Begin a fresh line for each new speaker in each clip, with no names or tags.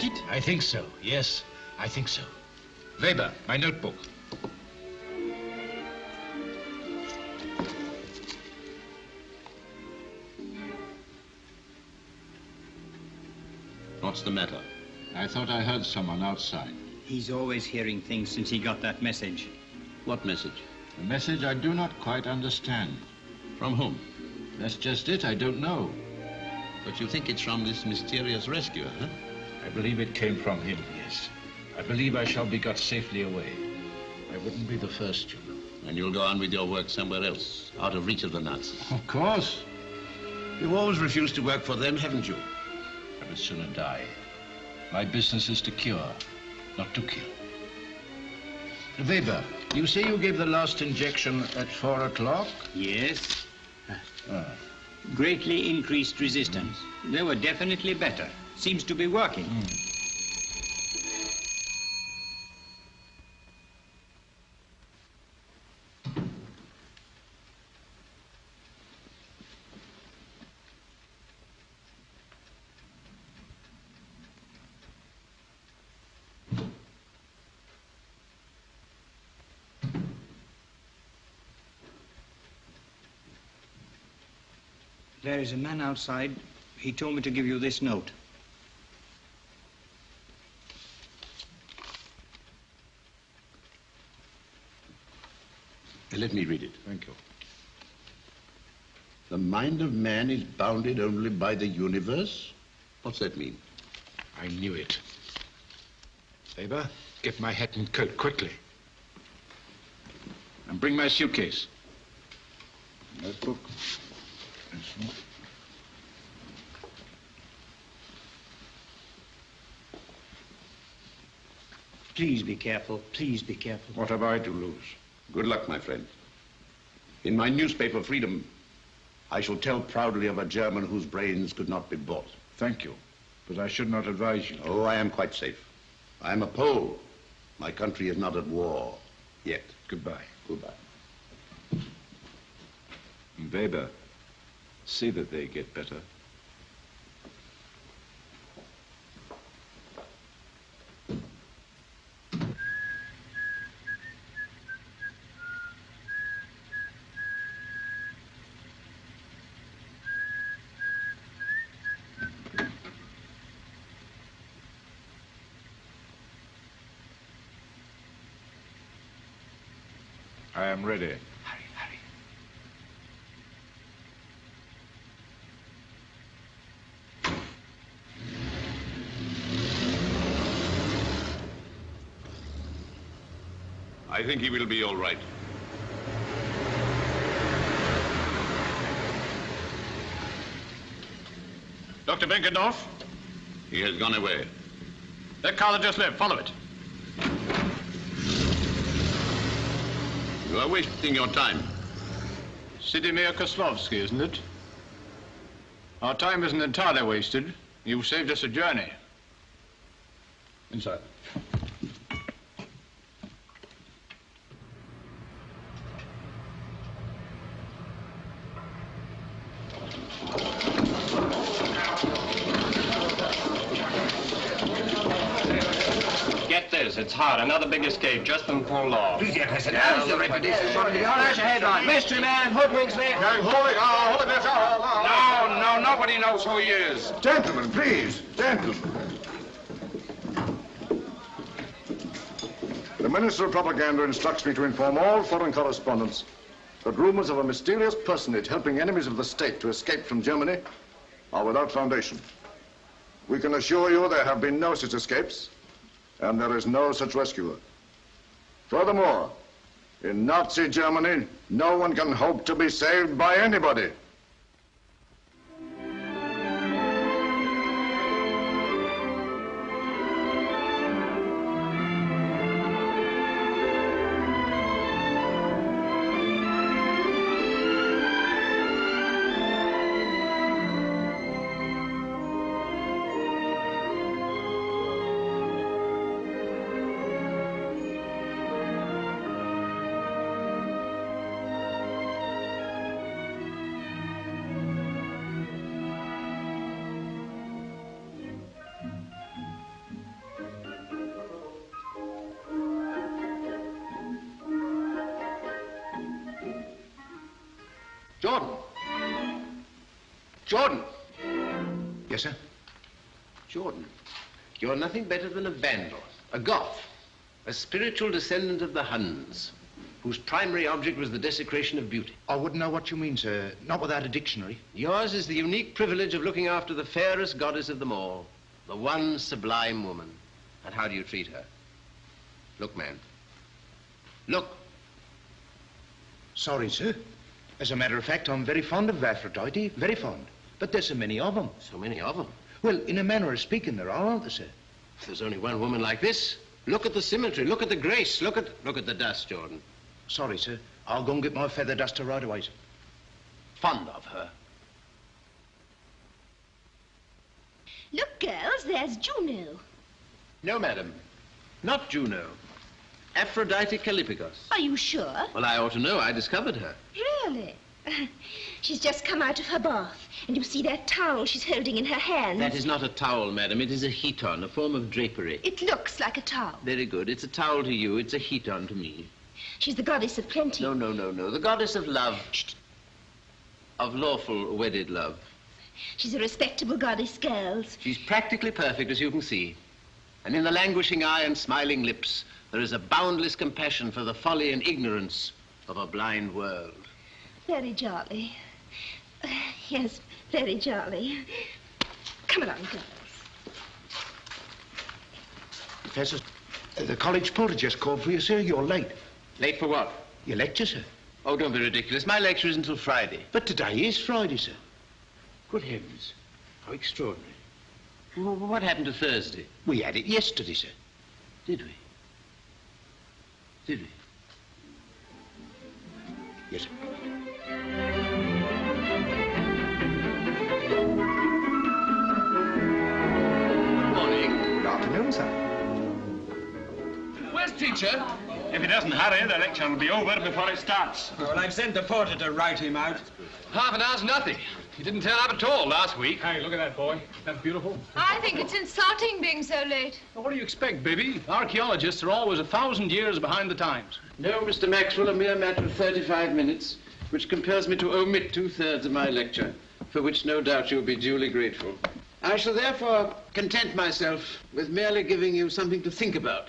that it?
I think so, yes, I think so. Weber, my notebook.
What's the matter?
I thought I heard someone outside.
He's always hearing things since he got that message.
What message?
A message I do not quite understand.
From whom?
That's just it, I don't know.
But you think it's from this mysterious rescuer, huh?
I believe it came from him, yes. I believe I shall be got safely away. I wouldn't be the first, you know.
And you'll go on with your work somewhere else, out of reach of the Nazis.
Of course.
You've always refused to work for them, haven't you?
I would sooner die. My business is to cure, not to kill. Weber, you say you gave the last injection at 4 o'clock?
Yes. Greatly increased resistance. They were definitely better. Seems to be working. There is a man outside. He told me to give you this note.
Let me read it.
Thank you.
The mind of man is bounded only by the universe? What's that mean?
I knew it. Weber, get my hat and coat quickly. And bring my suitcase. Notebook. Pencil.
Please be careful. Please be careful.
What have I to lose?
Good luck, my friend. In my newspaper, Freedom, I shall tell proudly of a German whose brains could not be bought.
Thank you, but I should not advise you.
Oh, I am quite safe. I am a Pole. My country is not at war yet.
Goodbye.
Goodbye.
Weber, see that they get better. I am ready.
Hurry, hurry.
I think he will be all right.
Dr. Benkendorf?
He has gone away.
That car that just left, follow it.
You are wasting your time.
Sidimir Koslovsky, isn't it? Our time isn't entirely wasted. You've saved us a journey.
Inside.
Get this, it's hot. Another big escape, just been pulled off.
How's your reputation? There's your headline. Mystery man, hoodwinks me.
No, nobody knows who he is.
Gentlemen, please. Gentlemen. The Minister of Propaganda instructs me to inform all foreign correspondents that rumors of a mysterious personage helping enemies of the state to escape from Germany are without foundation. We can assure you there have been no such escapes, and there is no such rescuer. Furthermore, in Nazi Germany, no one can hope to be saved by anybody.
Jordan. Jordan.
Yes, sir?
Jordan, you're nothing better than a vandal, a Goth, a spiritual descendant of the Huns, whose primary object was the desecration of beauty.
I wouldn't know what you mean, sir. Not without a dictionary.
Yours is the unique privilege of looking after the fairest goddess of them all, the one sublime woman. And how do you treat her? Look, man. Look.
Sorry, sir. As a matter of fact, I'm very fond of Aphrodite, very fond. But there's so many of them.
So many of them?
Well, in a manner of speaking, there are, aren't there, sir?
If there's only one woman like this, look at the symmetry, look at the grace, look at the dust, Jordan.
Sorry, sir. I'll go and get my feather duster right away, sir.
Fond of her.
Look, girls, there's Juno.
No, madam. Not Juno. Aphrodite Callipygos.
Are you sure?
Well, I ought to know. I discovered her.
Really? She's just come out of her bath, and you see that towel she's holding in her hand.
That is not a towel, madam. It is a heaton, a form of drapery.
It looks like a towel.
Very good. It's a towel to you. It's a heaton to me.
She's the goddess of plenty.
No, no, no, no. The goddess of love.
Shh.
Of lawful wedded love.
She's a respectable goddess, girls.
She's practically perfect, as you can see. And in the languishing eye and smiling lips, there is a boundless compassion for the folly and ignorance of a blind world.
Very jolly. Yes, very jolly. Come along, girls.
Professor, the college porter just called for you, sir. You're late.
Late for what?
Your lecture, sir.
Oh, don't be ridiculous. My lecture is until Friday.
But today is Friday, sir.
Good heavens. How extraordinary. Well, what happened to Thursday?
We had it yesterday, sir.
Did we? Did we?
Yes, sir.
Good morning.
Good afternoon, sir.
Where's teacher? If he doesn't hurry, the lecture will be over before it starts.
Well, I've sent the porter to write him out.
Half an hour's nothing. He didn't turn up at all last week. Hey, look at that boy. That's beautiful.
I think it's insulting being so late.
Well, what do you expect, baby? Archaeologists are always 1,000 years behind the times.
No, Mr. Maxwell, a mere matter of 35 minutes, which compels me to omit 2/3 of my lecture, for which no doubt you'll be duly grateful. I shall therefore content myself with merely giving you something to think about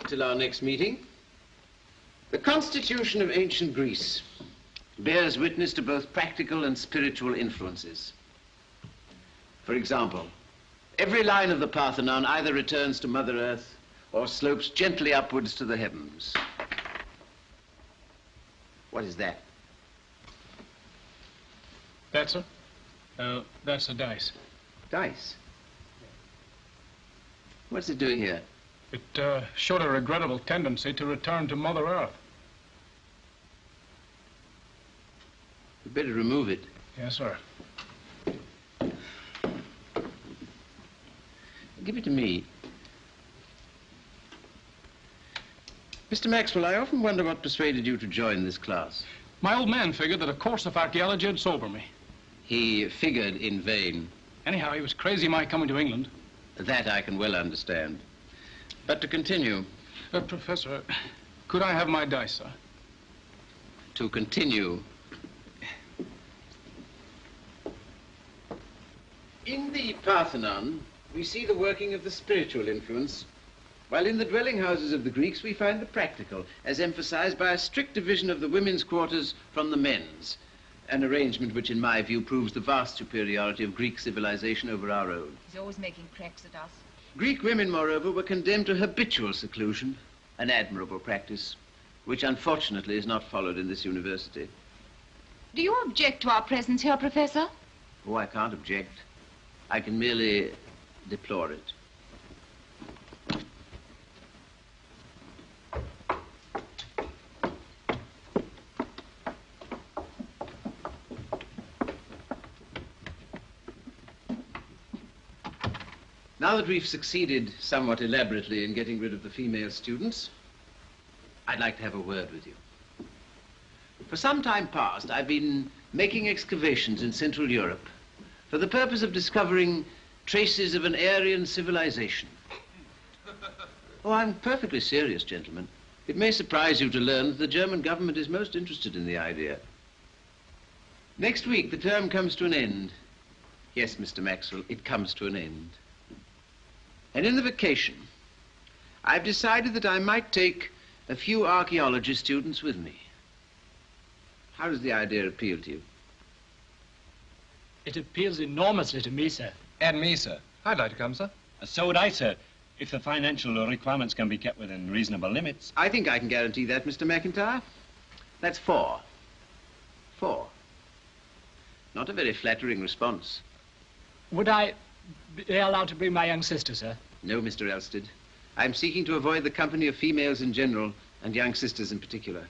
till our next meeting. The constitution of ancient Greece bears witness to both practical and spiritual influences. For example, every line of the Parthenon either returns to Mother Earth or slopes gently upwards to the heavens. What is that?
That, sir? That's a dice.
Dice? What's it doing here?
It showed a regrettable tendency to return to Mother Earth.
You'd better remove it.
Yes, sir.
Give it to me. Mr. Maxwell, I often wonder what persuaded you to join this class.
My old man figured that a course of archaeology would sober me.
He figured in vain.
Anyhow, he was crazy my coming to England.
That I can well understand. But to continue.
Professor, could I have my dice, sir?
To continue. In the Parthenon, we see the working of the spiritual influence, while in the dwelling houses of the Greeks, we find the practical, as emphasized by a strict division of the women's quarters from the men's, an arrangement which, in my view, proves the vast superiority of Greek civilization over our own.
He's always making cracks at us.
Greek women, moreover, were condemned to habitual seclusion, an admirable practice, which unfortunately is not followed in this university.
Do you object to our presence here, Professor?
Oh, I can't object. I can merely deplore it. Now that we've succeeded somewhat elaborately in getting rid of the female students, I'd like to have a word with you. For some time past, I've been making excavations in Central Europe for the purpose of discovering traces of an Aryan civilization. Oh, I'm perfectly serious, gentlemen. It may surprise you to learn that the German government is most interested in the idea. Next week, the term comes to an end. Yes, Mr. Maxwell, it comes to an end. And in the vacation, I've decided that I might take a few archaeology students with me. How does the idea appeal to you?
It appeals enormously to me, sir.
And me, sir. I'd like to come, sir.
So would I, sir, if the financial requirements can be kept within reasonable limits.
I think I can guarantee that, Mr. McIntyre. That's 4. 4. Not a very flattering response.
Would I be allowed to bring my young sister, sir?
No, Mr. Elstead. I'm seeking to avoid the company of females in general and young sisters in particular.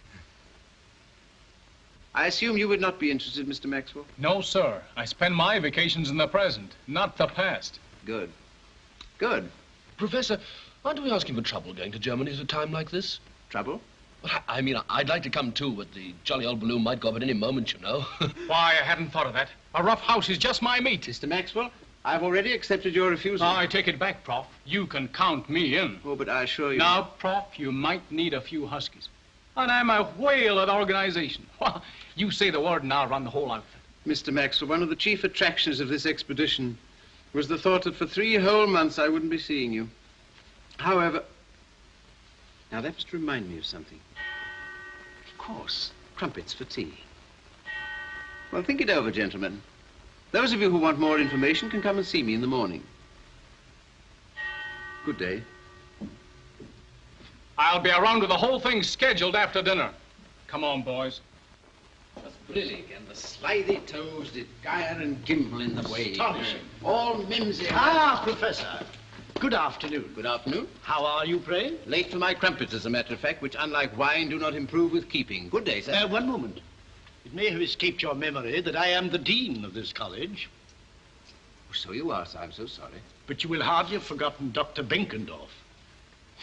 I assume you would not be interested, Mr. Maxwell?
No, sir. I spend my vacations in the present, not the past.
Good. Good.
Professor, aren't we asking for trouble going to Germany at a time like this?
Trouble?
Well, I mean, I'd like to come too, but the jolly old balloon might go up at any moment, you know.
Why, I hadn't thought of that. A rough house is just my meat.
Mr. Maxwell, I've already accepted your refusal.
I take it back, Prof. You can count me in.
Oh, but I assure you...
Now, Prof, you might need a few huskies. And I'm a whale at organization. You say the word and I'll run the whole outfit.
Mr. Maxwell, one of the chief attractions of this expedition was the thought that for 3 whole months I wouldn't be seeing you. However... Now, that must remind me of something. Of course, crumpets for tea. Well, think it over, gentlemen. Those of you who want more information can come and see me in the morning. Good day.
I'll be around with the whole thing scheduled after dinner. Come on, boys.
That's brillig, and the slithy toes did gyre and gimble in the way.
Astonishing.
All mimsy.
Ah, Professor. Good afternoon.
Good afternoon.
How are you, pray?
Late for my crumpets, as a matter of fact, which, unlike wine, do not improve with keeping. Good day, sir.
One moment. It may have escaped your memory that I am the dean of this college.
Oh, so you are, sir. I'm so sorry.
But you will hardly have forgotten Dr. Benkendorf.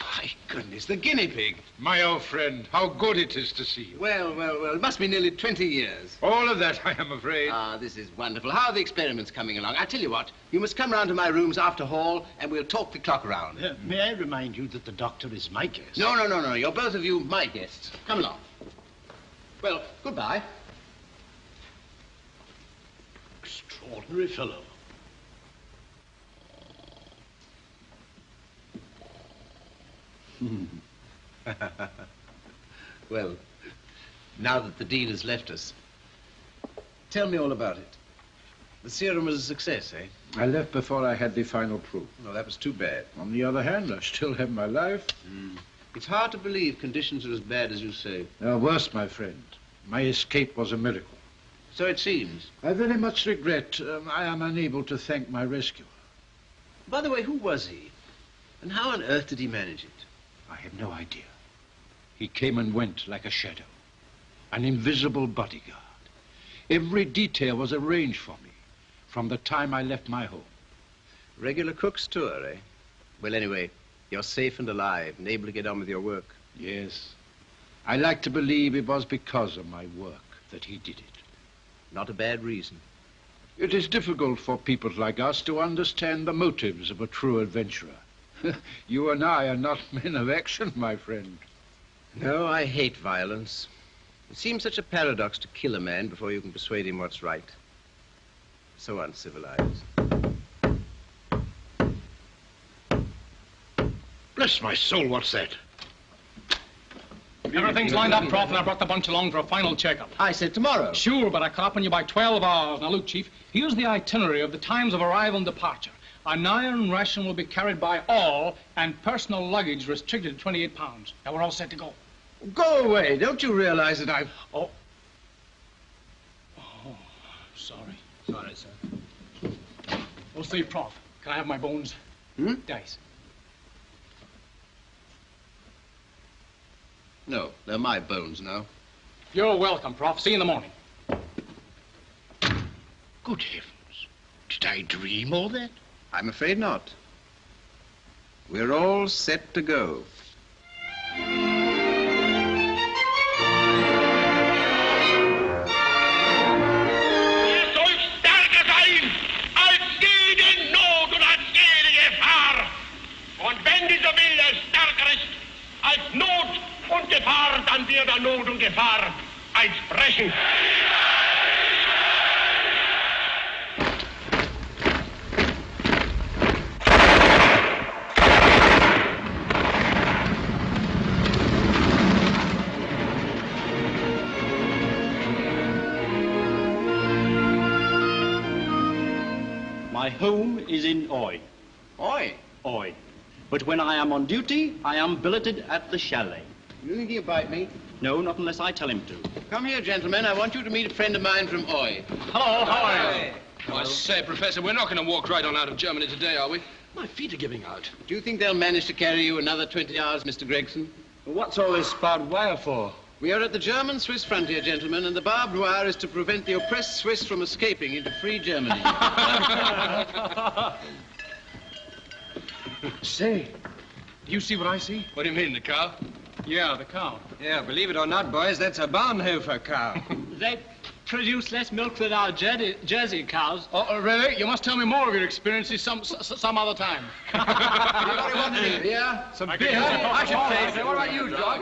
My goodness, the guinea pig.
My old friend, how good it is to see you.
Well, well, well, it must be nearly 20 years.
All of that, I am afraid.
Ah, this is wonderful. How are the experiments coming along? I tell you what, you must come round to my rooms after hall and we'll talk the clock around.
May I remind you that the doctor is my guest?
No, no, no, no. You're both of you my guests. Come along. Well, goodbye.
Extraordinary fellow.
Well, now that the dean has left us, tell me all about it. The serum was a success, eh?
I left before I had the final proof.
Well, that was too bad.
On the other hand, I still have my life.
It's hard to believe conditions are as bad as you say.
Worse, my friend. My escape was a miracle.
So it seems.
I very much regret I am unable to thank my rescuer.
By the way, who was he? And how on earth did he manage it?
I have no idea. He came and went like a shadow. An invisible bodyguard. Every detail was arranged for me from the time I left my home.
Regular cook's tour, eh? Well, anyway, you're safe and alive and able to get on with your work.
Yes. I like to believe it was because of my work that he did it.
Not a bad reason.
It is difficult for people like us to understand the motives of a true adventurer. You and I are not men of action, my friend.
No, I hate violence. It seems such a paradox to kill a man before you can persuade him what's right. So uncivilized.
Bless my soul, what's that?
Everything's lined up, Prof, and I brought the bunch along for a final checkup.
I said tomorrow.
Sure, but I caught up on you by 12 hours. Now, look, Chief, here's the itinerary of the times of arrival and departure. An iron ration will be carried by all, and personal luggage restricted to 28 pounds. Now, we're all set to go.
Go away. Don't you realize that I've...
Oh, sorry.
Sorry, sir.
Oh, say, Prof, can I have my bones? Dice.
No, they're my bones now.
You're welcome, Prof. See you in the morning.
Good heavens. Did I dream all that?
I'm afraid not. We're all set to go.
Und wenn dieser Wille stärker ist als Not und Gefahr, dann wird er Not und Gefahr eins brechen.
My home is in Oi.
Oi?
Oi. But when I am on duty, I am billeted at the chalet.
You think he'll bite me?
No, not unless I tell him to.
Come here, gentlemen. I want you to meet a friend of mine from Oi.
Hello, how are you?
I say, Professor, we're not going to walk right on out of Germany today, are we? My feet are giving out.
Do you think they'll manage to carry you another 20 hours, Mr. Gregson?
What's all this barbed wire for?
We are at the German-Swiss frontier, gentlemen, and the barbed wire is to prevent the oppressed Swiss from escaping into free Germany.
Say, do you see what I see?
What do you mean, the cow?
Yeah, the cow.
Yeah, believe it or not, boys, that's a Bonhoeffer cow.
They produce less milk than our Jersey cows.
Oh, really? You must tell me more of your experiences some other time.
Anybody want any beer?
Some
beer?
beer?
I should say.
What about you, John?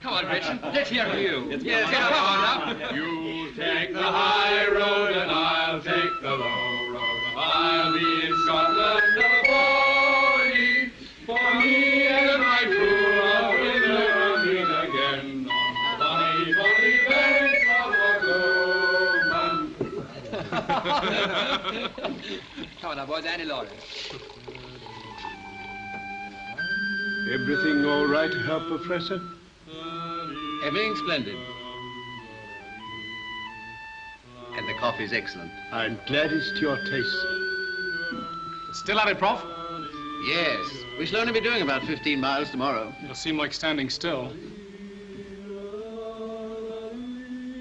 Come on, Gretchen. Let's hear you.
Yes,
come on now.
You take the high road and I'll take the low road. I'll be in Scotland of 40. For me and my crew, I will never meet again on the bonny, bonny banks of Lochloman.
Come on now, boys, Annie Laurie.
Everything all right, Herr Professor?
Everything's splendid. And the coffee's excellent.
I'm glad it's to your taste, sir.
Still at it, Prof?
Yes. We shall only be doing about 15 miles tomorrow.
It'll seem like standing still.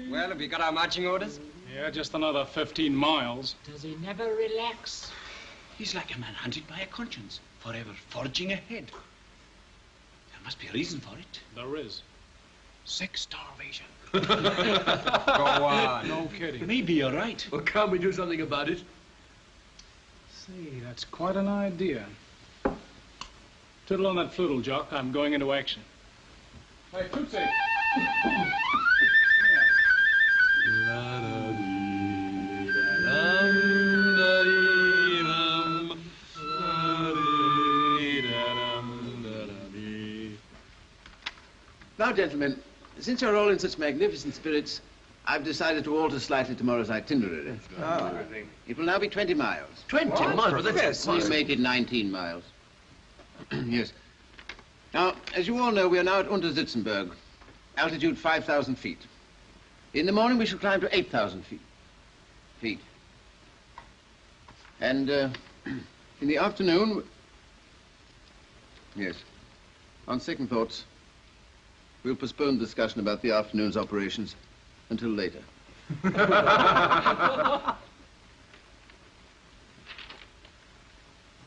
Well, have you got our marching orders?
Yeah, just another 15 miles.
Does he never relax?
He's like a man hunted by a conscience, forever forging ahead. There must be a reason for it.
There is. Sex starvation.
Go on.
No kidding.
Maybe you're right.
Well, can't we do something about it?
See, that's quite an idea. Twiddle on that flute, Jock. I'm going into action. Hey, Tootsie!
Now, gentlemen, since you're all in such magnificent spirits, I've decided to alter slightly tomorrow's itinerary. It will now be 20 miles.
20 miles? But that's
We make it 19 miles. Yes. Now, as you all know, we are now at Untersitzenberg, altitude 5,000 feet. In the morning, we shall climb to 8,000 feet. And in the afternoon, yes, on second thoughts, we'll postpone the discussion about the afternoon's operations until later.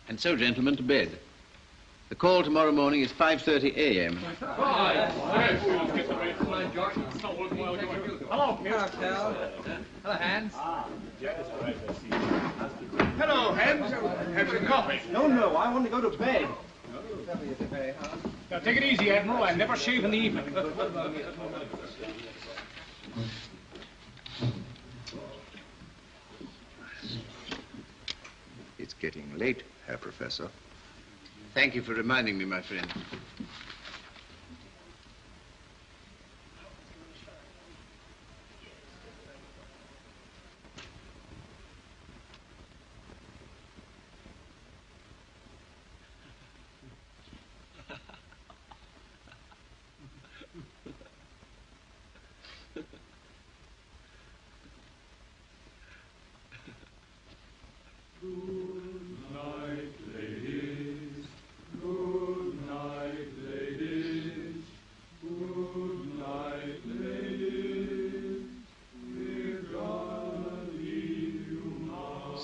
And so, gentlemen, to bed. The call tomorrow morning is 5:30 a.m.
Hello, Cal. Hello, Hans.
Hello, Hans. Have some coffee.
No, I want to go to bed.
Now, take it easy, Admiral. I never shave in the evening.
It's getting late, Herr Professor.
Thank you for reminding me, my friend.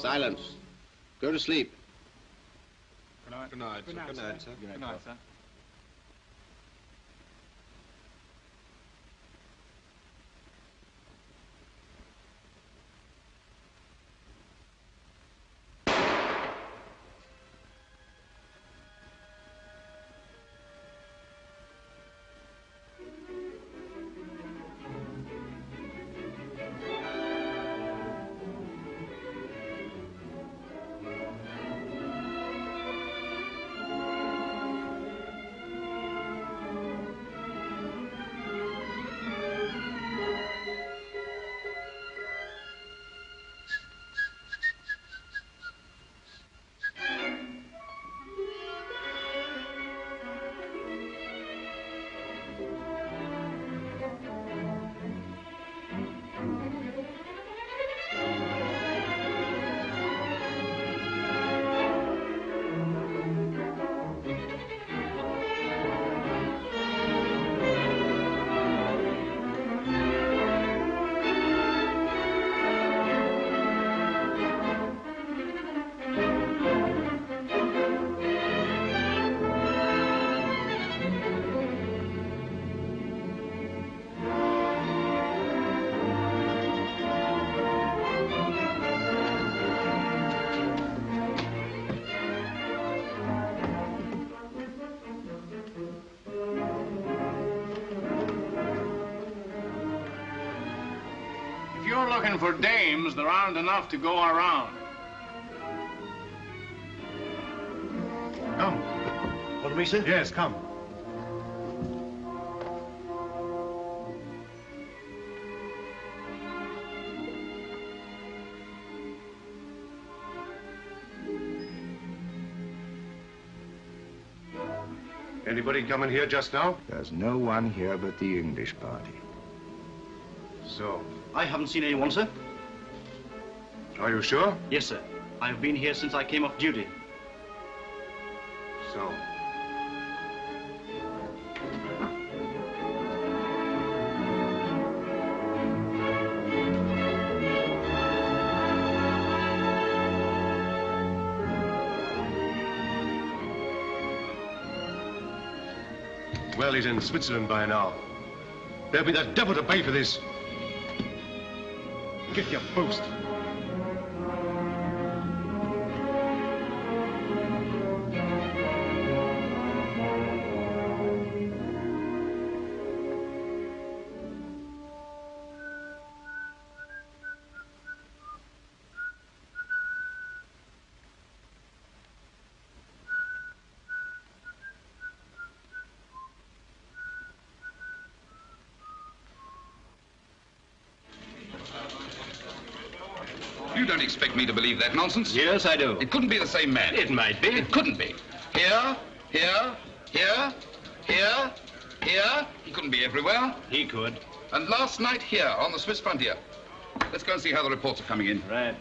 Silence. Go to sleep.
Good night.
Good night, sir.
Good night, sir.
Good night, sir.
even for dames, there aren't enough to go around.
Come. What do we say?
Yes, come.
Anybody coming here just now?
There's no one here but the English party.
So?
I haven't seen anyone, sir.
Are you sure?
Yes, sir. I have been here since I came off duty.
So? Well, he's in Switzerland by now. There'll be the devil to pay for this. Get your post.
You don't expect me to believe that nonsense?
Yes, I do.
It couldn't be the same man.
It might be.
It couldn't be. Here, here, here, here, here. He couldn't be everywhere.
He could.
And last night here on the Swiss frontier. Let's go and see how the reports are coming in.
Right.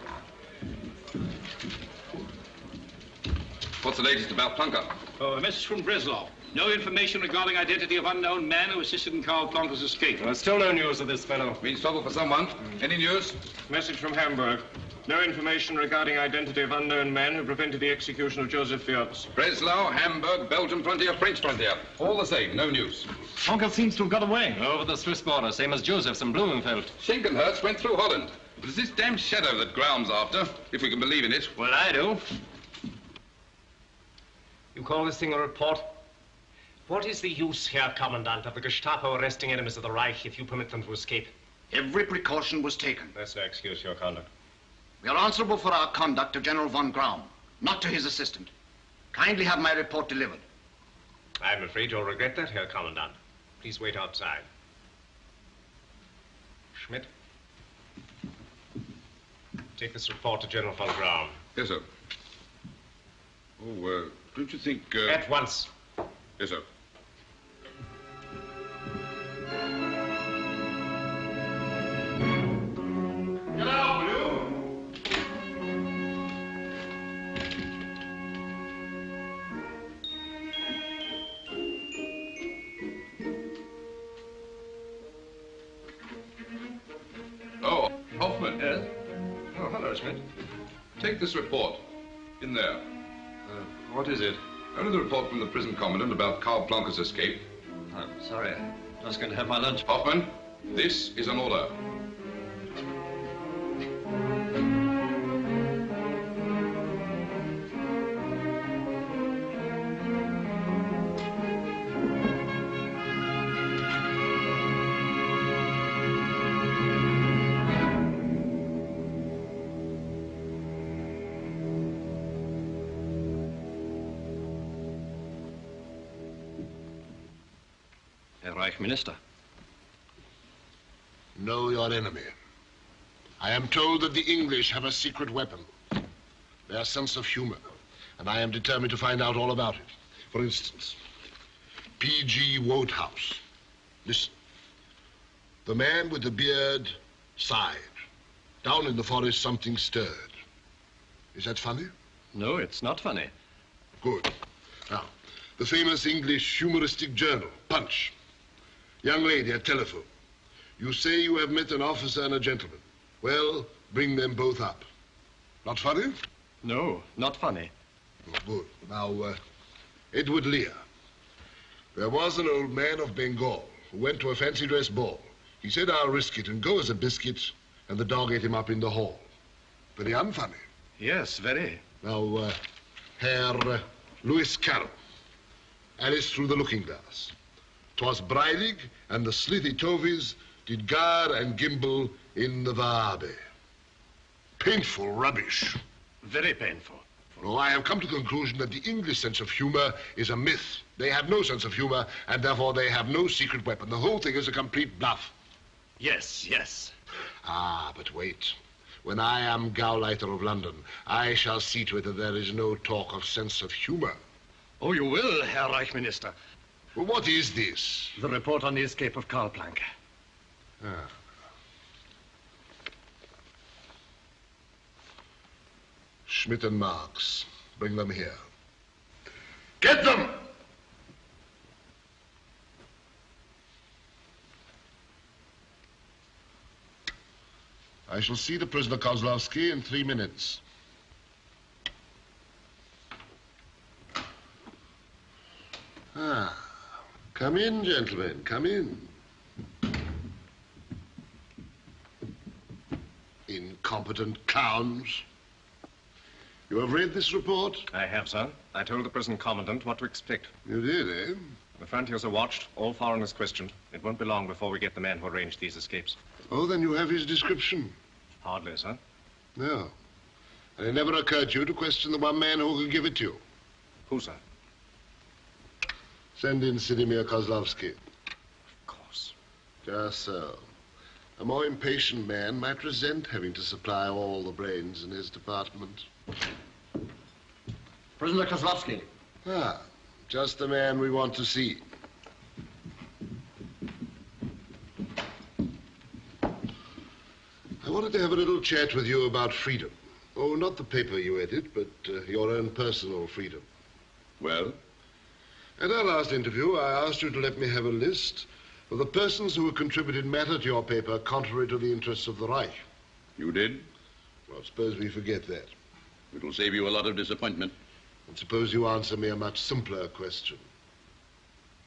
What's the latest about Plunker?
Oh, a message from Breslau. No information regarding identity of unknown man who assisted in Karl Plunker's escape.
There's still no news of this fellow.
Means trouble for someone. Any news?
Message from Hamburg. No information regarding identity of unknown man who prevented the execution of Joseph Fiatz.
Breslau, Hamburg, Belgian frontier, French frontier. All the same, no news.
Plunker seems to have got away.
Over the Swiss border, same as Joseph's in Blumenfeld.
Schinkenherz went through Holland. But it's this damn shadow that Graum's after, if we can believe in it.
Well, I do.
You call this thing a report? What is the use, Herr Commandant, of the Gestapo arresting enemies of the Reich if you permit them to escape?
Every precaution was taken.
That's no excuse for your conduct.
We are answerable for our conduct to General von Graum, not to his assistant. Kindly have my report delivered.
I'm afraid you'll regret that, Herr Commandant. Please wait outside. Schmidt, take this report to General von Graum.
Yes, sir. Oh, don't you think...
At once.
Yes, sir.
Get out, will you?
Oh, Hoffman. Yes? Oh, hello, Schmidt. Take this report. In there.
What is it?
Only the report from the prison commandant about Karl Plunker's escape.
I'm sorry. I was going to have my lunch.
Hoffman, this is an order.
Herr Reich Minister.
Know your enemy. I am told that the English have a secret weapon. Their sense of humor. And I am determined to find out all about it. For instance, P.G. Wodehouse. Listen. The man with the beard sighed. Down in the forest, something stirred. Is that funny?
No, it's not funny.
Good. Now, the famous English humoristic journal, Punch. Young lady at telephone. You say you have met an officer and a gentleman. Well, bring them both up. Not funny?
No, not funny.
Oh, good. Now, Edward Lear. There was an old man of Bengal who went to a fancy dress ball. He said, I'll risk it and go as a biscuit, and the dog ate him up in the hall. Very unfunny.
Yes, very.
Now, Herr Lewis Carroll. Alice through the looking glass. 'Twas Breilig and the slithy tovies did gar and gimble in the Vabe. Painful rubbish.
Very painful.
No, I have come to the conclusion that the English sense of humor is a myth. They have no sense of humor, and therefore they have no secret weapon. The whole thing is a complete bluff.
Yes, yes.
Ah, but wait. When I am Gauleiter of London, I shall see to it that there is no talk of sense of humor.
Oh, you will, Herr Reichsminister.
Well, what is this?
The report on the escape of Karl Planck.
Ah. Schmidt and Marx. Bring them here. Get them! I shall see the prisoner Kozlovsky in 3 minutes. Ah, come in, gentlemen, come in. Incompetent clowns. You have read this report?
I have, sir. I told the prison commandant what to expect.
You did, eh?
The frontiers are watched, all foreigners questioned. It won't be long before we get the man who arranged these escapes.
Oh, then you have his description?
Hardly, sir.
No. And it never occurred to you to question the one man who could give it to you?
Who, sir?
Send in Sidimir Kozlovsky.
Of course.
Just so. A more impatient man might resent having to supply all the brains in his department.
Prisoner Kozlovsky.
Ah, just the man we want to see. I wanted to have a little chat with you about freedom. Oh, not the paper you edit, but your own personal freedom.
Well?
At our last interview, I asked you to let me have a list of the persons who have contributed matter to your paper contrary to the interests of the Reich.
You did?
Well, suppose we forget that.
It'll save you a lot of disappointment.
And suppose you answer me a much simpler question.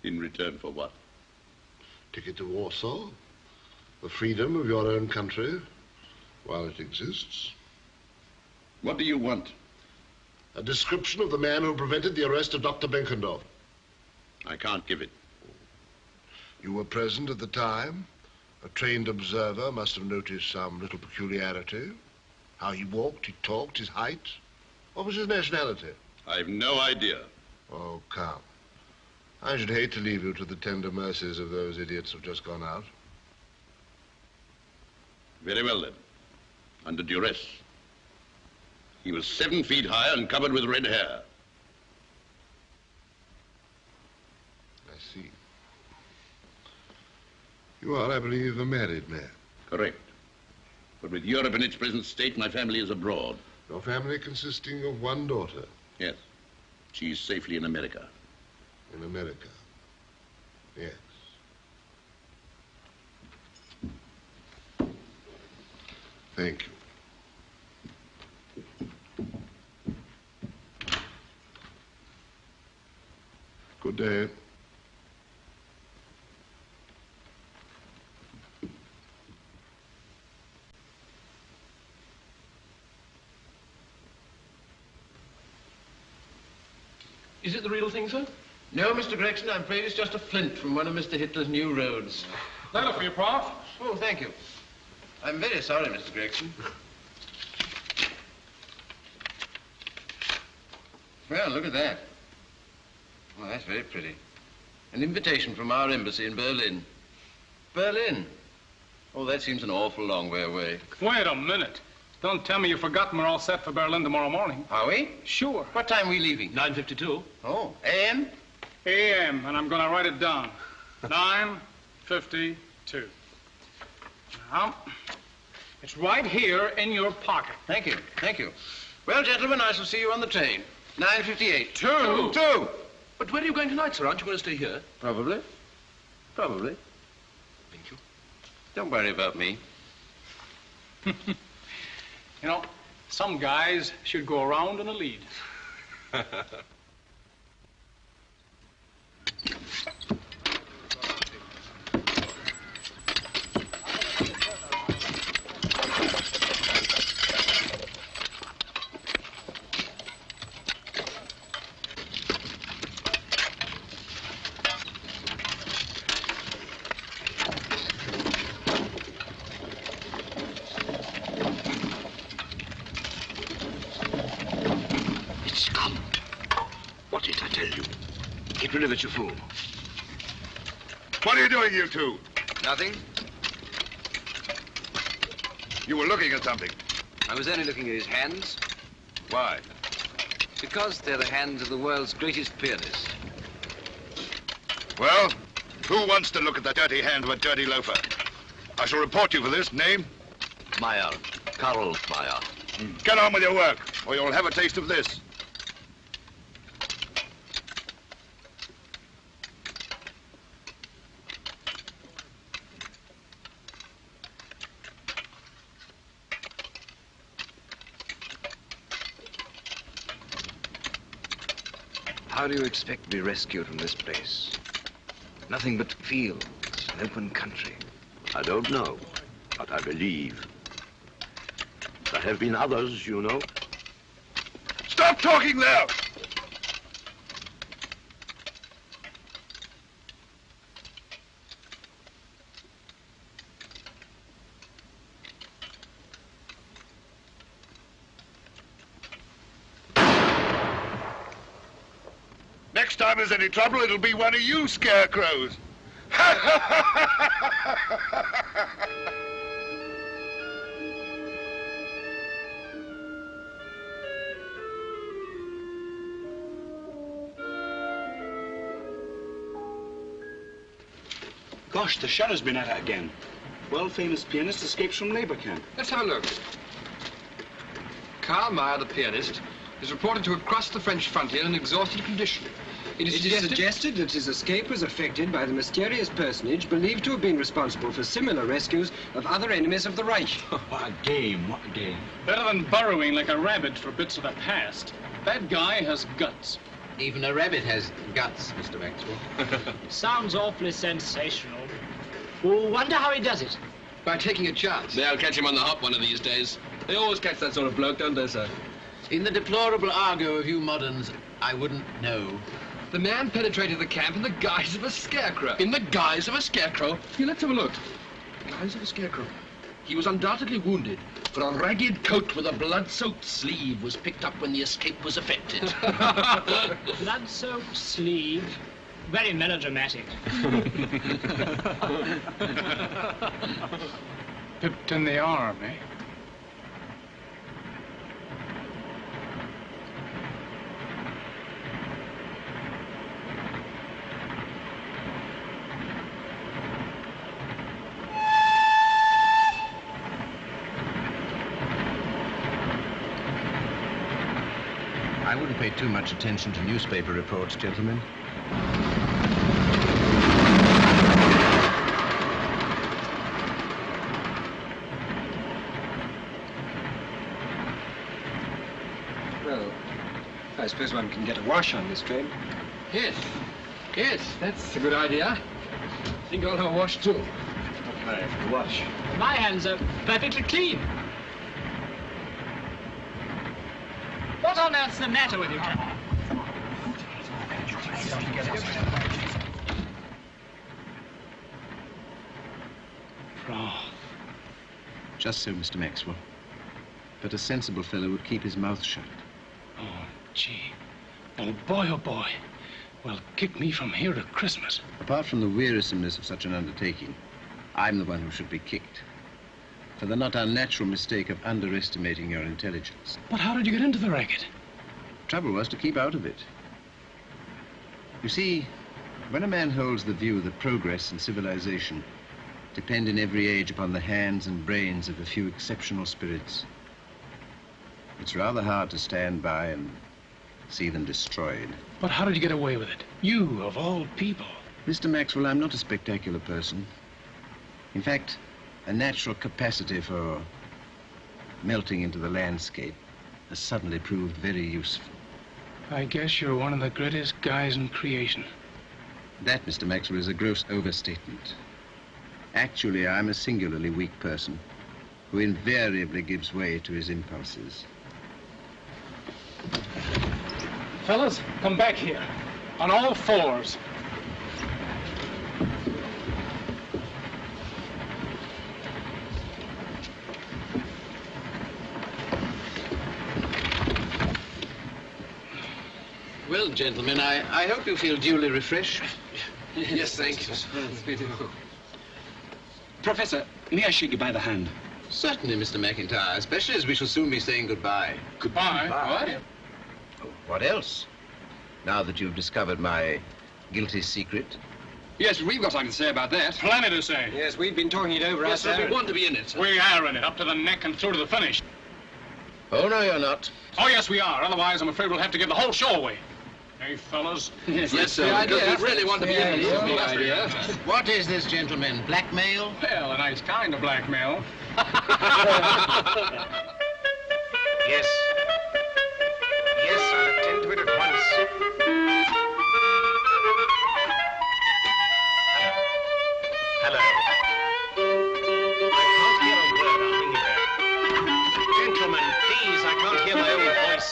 In return for what?
Ticket to Warsaw, the freedom of your own country while it exists.
What do you want?
A description of the man who prevented the arrest of Dr. Benkendorf.
I can't give it.
You were present at the time. A trained observer must have noticed some little peculiarity. How he walked, he talked, his height. What was his nationality?
I've no idea.
Oh, come. I should hate to leave you to the tender mercies of those idiots who've just gone out.
Very well, then. Under duress. He was 7 feet high and covered with red hair.
I see. You are, I believe, a married man.
Correct. But with Europe in its present state, my family is abroad.
Your family consisting of one daughter?
Yes. She's safely in America.
In America? Yes. Thank you. Good day.
Is it the real thing, sir?
No, Mr. Gregson, I'm afraid it's just a flint from one of Mr. Hitler's new roads.
That'll for you, Prof.
Oh, thank you. I'm very sorry, Mr. Gregson. Well, look at that. Oh, that's very pretty. An invitation from our embassy in Berlin. Berlin? Oh, that seems an awful long way away.
Wait a minute. Don't tell me you've forgotten we're all set for Berlin tomorrow morning.
Are we?
Sure.
What time are we leaving?
9:52.
Oh, a.m.?
A.M., and I'm going to write it down. 9:52. Now, it's right here in your pocket.
Thank you, thank you. Well, gentlemen, I shall see you on the train. 9:58.
Two. But where are you going tonight, sir? Aren't you going to stay here?
Probably. Probably.
Thank you.
Don't worry about me.
You know, some guys should go around in a lead.
Get rid of it, you fool.
What are you doing, you two?
Nothing.
You were looking at something.
I was only looking at his hands.
Why?
Because they're the hands of the world's greatest pianist.
Well, who wants to look at the dirty hand of a dirty loafer? I shall report you for this. Name?
Meyer. Karl Meyer.
Get on with your work, or you'll have a taste of this.
How do you expect to be rescued from this place? Nothing but fields and open country.
I don't know, but I believe. There have been others, you know.
Stop talking there! Next time there's any trouble, it'll be one of you scarecrows.
Gosh, the sheriff's been at it again. World-famous pianist escapes from labor camp.
Let's have a look. Karl Meyer, the pianist, is reported to have crossed the French frontier in an exhausted condition.
It is suggested that his escape was effected by the mysterious personage believed to have been responsible for similar rescues of other enemies of the Reich.
What a game, what a game.
Better than burrowing like a rabbit for bits of the past. That guy has guts.
Even a rabbit has guts, Mr. Maxwell.
Sounds awfully sensational. Wonder how he does it.
By taking a chance.
They'll catch him on the hop one of these days. They always catch that sort of bloke, don't they, sir?
In the deplorable argot of you moderns, I wouldn't know.
The man penetrated the camp in the guise of a scarecrow.
In the guise of a scarecrow?
Here, let's have a look.
Guise of a scarecrow. He was undoubtedly wounded, for a ragged coat with a blood-soaked sleeve was picked up when the escape was effected.
Blood-soaked sleeve. Very melodramatic.
Pipped in the arm, eh?
I wouldn't pay too much attention to newspaper reports, gentlemen.
Well, I suppose one can get a wash on this train.
Yes. Yes, that's a good idea. I think I'll have a wash too.
Okay, wash.
My hands are perfectly clean. What on earth's the matter with you, Captain?
Just so, Mr. Maxwell. But a sensible fellow would keep his mouth shut.
Oh, gee. Oh, boy. Well, kick me from here to Christmas.
Apart from the wearisomeness of such an undertaking, I'm the one who should be kicked. For the not unnatural mistake of underestimating your intelligence.
But how did you get into the racket?
Trouble was to keep out of it. You see, when a man holds the view that progress and civilization depend in every age upon the hands and brains of a few exceptional spirits, it's rather hard to stand by and see them destroyed.
But how did you get away with it? You, of all people.
Mr. Maxwell, I'm not a spectacular person. In fact, a natural capacity for melting into the landscape has suddenly proved very useful.
I guess you're one of the greatest guys in creation.
That, Mr. Maxwell, is a gross overstatement. Actually, I'm a singularly weak person who invariably gives way to his impulses.
Fellas, come back here. On all fours.
Well,
Well, gentlemen, I hope you feel duly refreshed.
Yes, thank you.
Professor, may I shake you by the hand? Certainly, Mr. McIntyre, especially as we shall soon be saying goodbye.
Goodbye?
What?
What else? Now that you've discovered my guilty secret.
Yes, we've got something to say about that. Plenty to say.
Yes, we've been talking it over
Yes, sir, we want to be in it, sir.
We are in it, up to the neck and through to the finish.
Oh, no, you're not.
Oh, yes, we are. Otherwise, I'm afraid we'll have to give the whole show away. Hey, fellas?
Yes, sir, because we really want to be in it.
What is this, gentlemen? Blackmail?
Well, a nice kind of blackmail.
Yes. Yes, I'll attend to it at once. Hello. I can't hear a word. I'll ring you back. Gentlemen, please, I can't hear my own voice.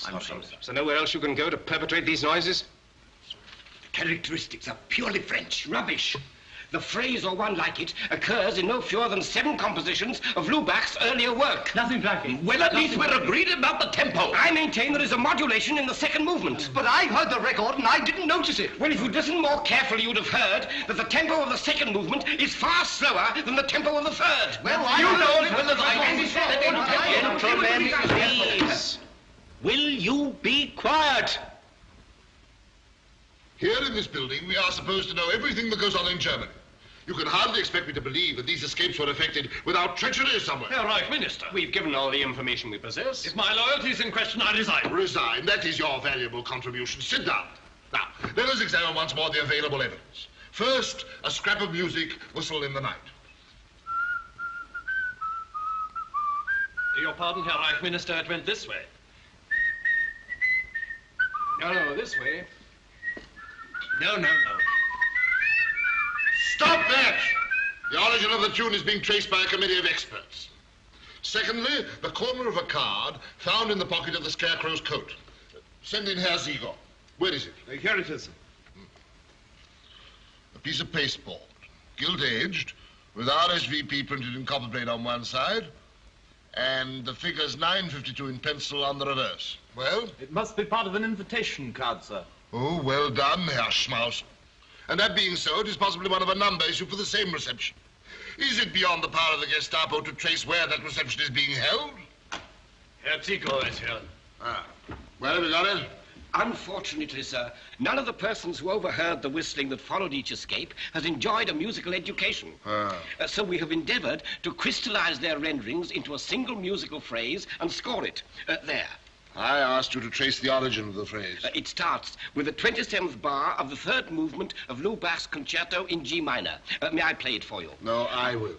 I'm sorry. Is there nowhere else you can go to perpetrate these noises?
Characteristics are purely French. Rubbish. The phrase, or one like it, occurs in no fewer than 7 compositions of Lubach's earlier work.
Nothing like it.
Well, at least we're agreed about the tempo. I maintain there is a modulation in the second movement. But I heard the record and I didn't notice it. Well, if you'd listened more carefully, you'd have heard that the tempo of the second movement is far slower than the tempo of the third. Well, you know as well as I do.
Gentlemen, please. Will you be quiet?
Here in this building, we are supposed to know everything that goes on in Germany. You can hardly expect me to believe that these escapes were effected without treachery somewhere.
Herr Reich Minister,
We've given all the information we possess.
if my loyalty is in question, I resign.
Resign. That is your valuable contribution. Sit down. Now, let us examine once more the available evidence. First, a scrap of music, Whistle in the Night.
Your pardon, Herr Reich Minister, it went this way.
No, this way.
No. Stop that! The origin of the tune is being traced by a committee of experts. Secondly, the corner of a card found in the pocket of the scarecrow's coat. Send in Herr Ziegler. Where is it?
Here it is.
A piece of pasteboard, gilt-edged, with RSVP printed in copperplate on one side, and the figures 952 in pencil on the reverse. Well?
It must be part of an invitation card, sir.
Oh, well done, Herr Schmaus. And that being so, it is possibly one of a number issued for the same reception. Is it beyond the power of the Gestapo to trace where that reception is being held?
Herr Ziegler is here.
Where have you got it?
Unfortunately, sir, none of the persons who overheard the whistling that followed each escape has enjoyed a musical education. So we have endeavored to crystallize their renderings into a single musical phrase and score it. There.
I asked you to trace the origin of the phrase.
It starts with the 27th bar of the third movement of Lubach's concerto in G minor. May I play it for you?
No, I will.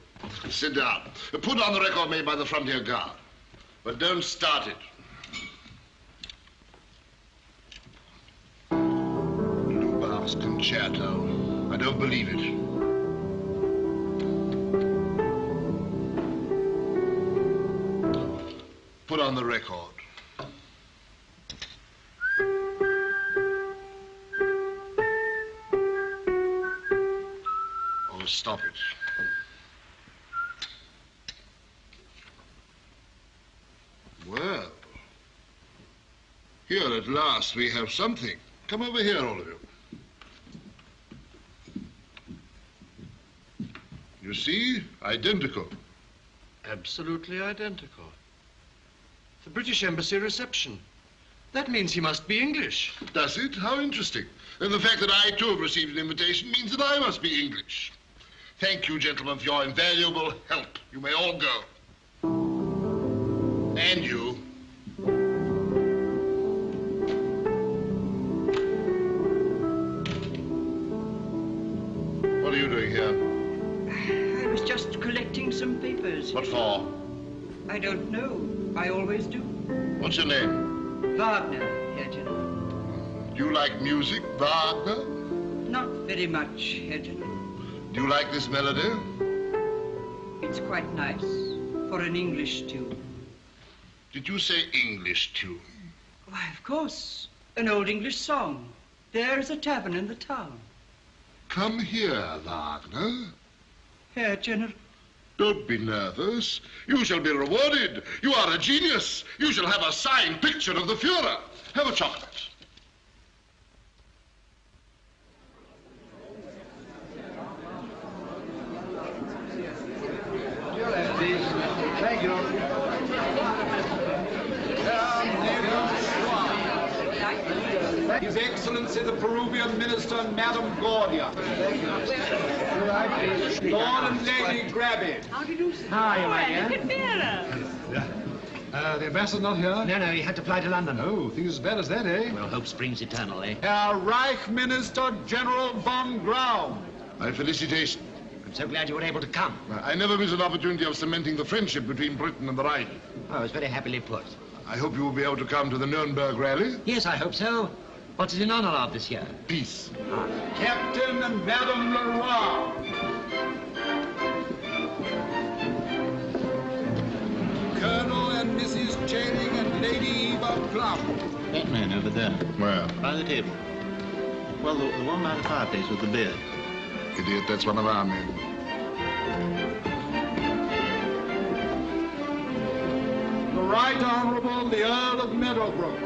Sit down. Put on the record made by the Frontier Guard. But don't start it. Lubach's concerto. I don't believe it. Put on the record. Oh, stop it. Well, here at last we have something. Come over here, all of you. You see? Identical.
Absolutely identical. The British Embassy reception. That means he must be English.
Does it? How interesting. Then the fact that I, too, have received an invitation means that I must be English. Thank you, gentlemen, for your invaluable help. You may all go. And you. What are you doing here?
I was just collecting some papers.
What for?
I don't know. I always do.
What's your name?
Wagner, Herr General.
Do you like music, Wagner?
Not very much, Herr General.
Do you like this melody?
It's quite nice for an English tune.
Did you say English tune?
Why, of course. An old English song. There's a tavern in the town.
Come here, Wagner.
Herr General.
Don't be nervous. You shall be rewarded. You are a genius. You shall have a signed picture of the Fuhrer. Have a chocolate.
His Excellency the Peruvian Minister, Madam Gordia. Lord and Lady Grabby.
How do you do, sir?
How are you, my dear?
The ambassador not here?
No, he had to fly to London.
Oh, things as bad as that, eh?
Well, hope springs eternal, eh?
Herr Reich Minister General von Graum.
My felicitation.
I'm so glad you were able to come.
I never miss an opportunity of cementing the friendship between Britain and the Rhine.
Oh, it was very happily put.
I hope you will be able to come to the Nuremberg rally.
Yes, I hope so. What is in honor of this year?
Peace.
Captain and Madame Leroy. Colonel and Mrs. Channing and Lady Eva Plum.
That man over there.
Where?
By the table. Well, the one by the fireplace with the beard.
Idiot, that's one of our men.
The Right Honourable the Earl of Meadowbrook.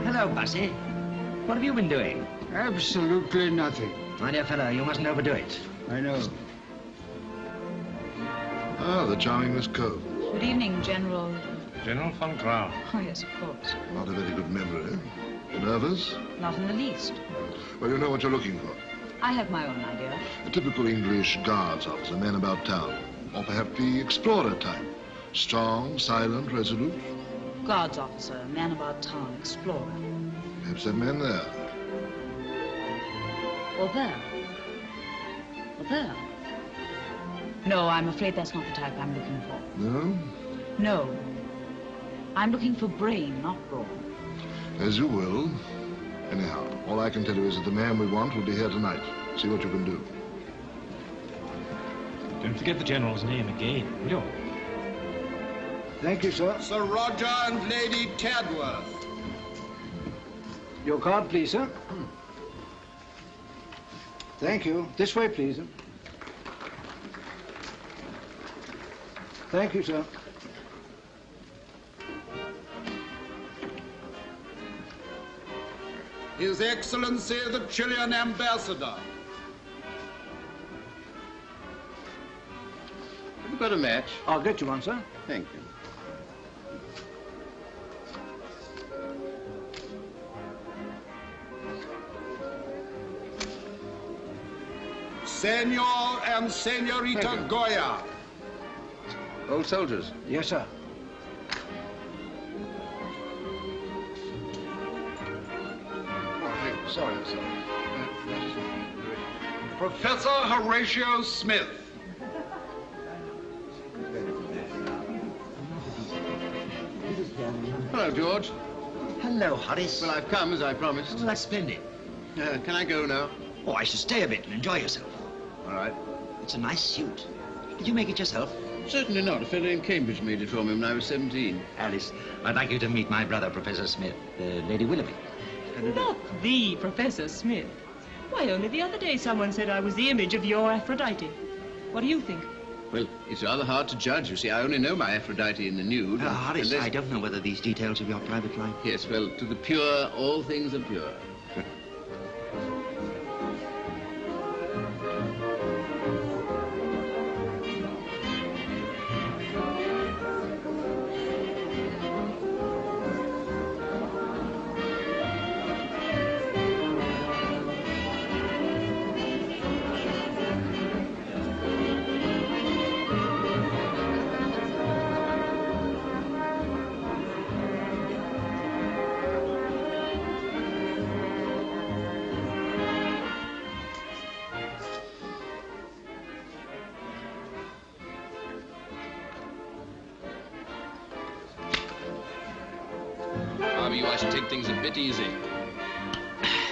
Hello, Bussy. What have you been doing?
Absolutely nothing.
My dear fellow, you mustn't overdo it.
I know.
Ah, the charming Miss Cole.
Good evening, General.
General von Graum.
Oh, yes, of course.
Not a very good memory. Nervous?
Not in the least.
Well, you know what you're looking for.
I have my own idea.
A typical English guards officer, man about town. Or perhaps the explorer type. Strong, silent, resolute.
Guards officer, man about town, explorer.
Perhaps that man there.
Or there. Or there. No, I'm afraid that's not the type I'm looking for.
No?
No. I'm looking for brain, not brawn.
As you will. Anyhow, all I can tell you is that the man we want will be here tonight. See what you can do.
Don't forget the General's name again, will you?
Thank you, sir. Sir Roger and Lady Tadworth. Your card, please, sir. Thank you. This way, please. Thank you, sir. His Excellency the Chilean Ambassador.
Have you got a match?
I'll get you one, sir.
Thank you.
Senor and Senorita Goya.
Old soldiers?
Yes, sir.
Sorry, I'm sorry.
Professor Horatio Smith.
Hello, George.
Hello, Horace.
Well, I've come, as I promised.
Well, that's splendid.
Can I go now?
Oh, I should stay a bit and enjoy yourself.
All right.
It's a nice suit. Did you make it yourself?
Certainly not. A fellow in Cambridge made it for me when I was 17.
Alice, I'd like you to meet my brother, Professor Smith, Lady Willoughby.
Not the Professor Smith. Why, only the other day someone said I was the image of your Aphrodite. What do you think?
Well, it's rather hard to judge, you see. I only know my Aphrodite in the nude.
Horace, I don't know whether these details of your private life...
Yes, well, to the pure, all things are pure.
I should take things a bit easy.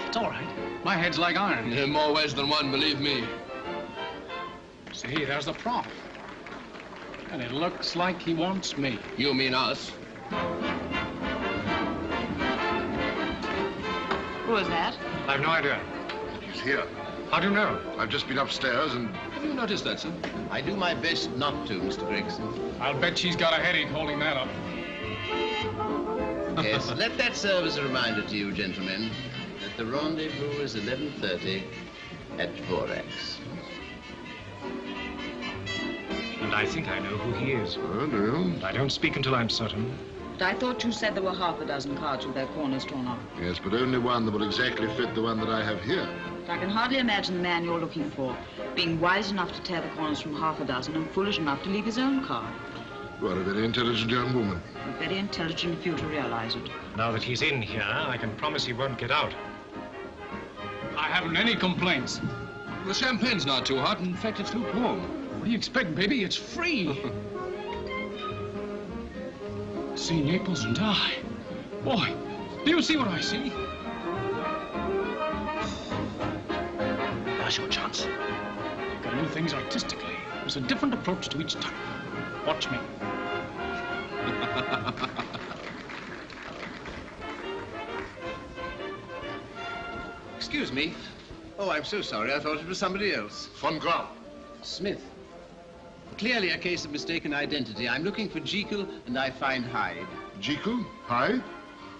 It's all right. My head's like iron.
In more ways than one, believe me.
See, there's the prop. And it looks like he wants me.
You mean us?
Who was that?
I've no idea.
He's here.
How do you know?
I've just been upstairs and...
Have you noticed that, sir?
I do my best not to, Mr. Gregson.
I'll bet she's got a headache holding that up.
Yes, let that serve as a reminder to you, gentlemen, that the rendezvous is 11:30 at Vorax.
And I think I know who he is.
Oh, do you?
I don't speak until I'm certain.
But I thought you said there were half a dozen cards with their corners torn off.
Yes, but only one that will exactly fit the one that I have here.
I can hardly imagine the man you're looking for being wise enough to tear the corners from half a dozen and foolish enough to leave his own card.
You are a very intelligent young woman.
But very intelligent if you to realize it.
Now that he's in here, I can promise he won't get out.
I haven't any complaints.
The champagne's not too hot. In fact, it's lukewarm.
What do you expect, baby? It's free. See Naples and die. Boy, do you see what I see?
Now's your chance.
You can do things artistically. There's a different approach to each type. Watch me.
Excuse me. Oh, I'm so sorry. I thought it was somebody else.
Von Graum.
Smith. Clearly a case of mistaken identity. I'm looking for Jekyll, and I find Hyde.
Jekyll? Hyde?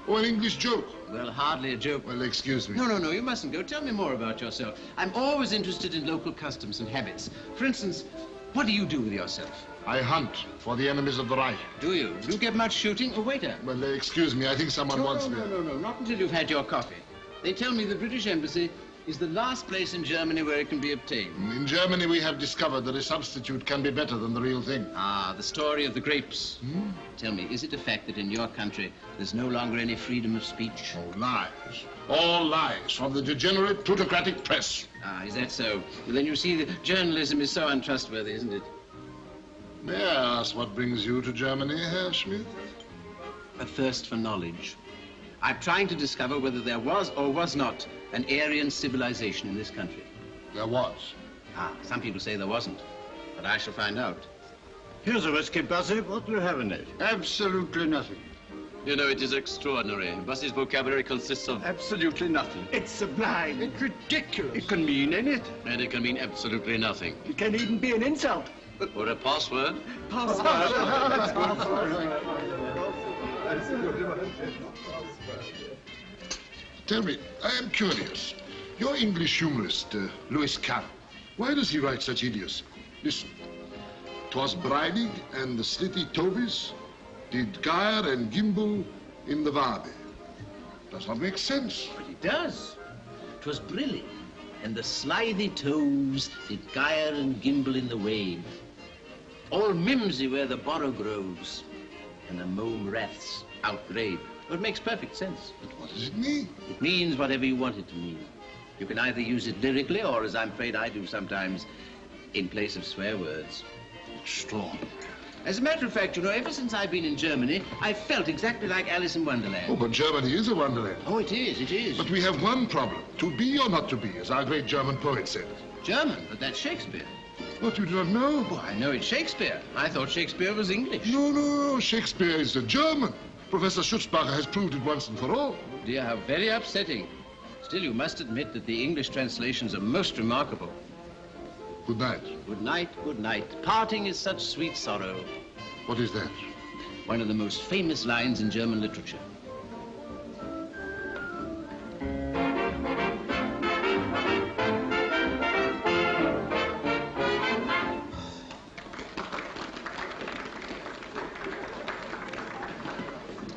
Oh, an English joke.
Well, hardly a joke.
Well, excuse me.
No, you mustn't go. Tell me more about yourself. I'm always interested in local customs and habits. For instance, what do you do with yourself?
I hunt for the enemies of the Reich.
Do you? Do you get much shooting? Oh, waiter.
Well, excuse me. I think someone wants me.
No, not until you've had your coffee. They tell me the British Embassy is the last place in Germany where it can be obtained.
In Germany, we have discovered that a substitute can be better than the real thing.
Ah, the story of the grapes.
Hmm?
Tell me, is it a fact that in your country there's no longer any freedom of speech?
Oh, lies. All lies from the degenerate plutocratic press.
Ah, is that so? Well, then you see that journalism is so untrustworthy, isn't it?
May I ask what brings you to Germany, Herr Smith?
A thirst for knowledge. I'm trying to discover whether there was or was not an Aryan civilization in this country.
There was.
Ah, some people say there wasn't, but I shall find out.
Here's a whiskey, Bassett. What do you have in it? Absolutely nothing.
You know, it is extraordinary. Bassie's vocabulary consists of...
Absolutely nothing. It's sublime. It's ridiculous. It can mean anything.
And it can mean absolutely nothing.
It can even be an insult.
Or a password.
Password. That's good.
Tell me, I am curious. Your English humorist, Lewis Carroll, why does he write such idiocy? Listen. 'Twas Breidig and the slitty tovies did gyre and gimble in the Wabe. Does not make sense.
But it does. 'Twas brillig, and the slithy toves did gyre and gimble in the wave. All mimsy where the borrow grows, and the mome wraths outgrave. Well, it makes perfect sense.
But what does it mean?
It means whatever you want it to mean. You can either use it lyrically, or, as I'm afraid I do sometimes, in place of swear words.
Extraordinary.
As a matter of fact, you know, ever since I've been in Germany, I've felt exactly like Alice in Wonderland.
Oh, but Germany is a wonderland.
Oh, it is, it is.
But we have one problem. To be or not to be, as our great German poet said.
German? But that's Shakespeare.
What, you do not know?
Oh, I know it's Shakespeare. I thought Shakespeare was English.
No, Shakespeare is a German. Professor Schutzbacher has proved it once and for all.
Oh dear, how very upsetting. Still, you must admit that the English translations are most remarkable.
Good night.
Good night, good night. Parting is such sweet sorrow.
What is that?
One of the most famous lines in German literature.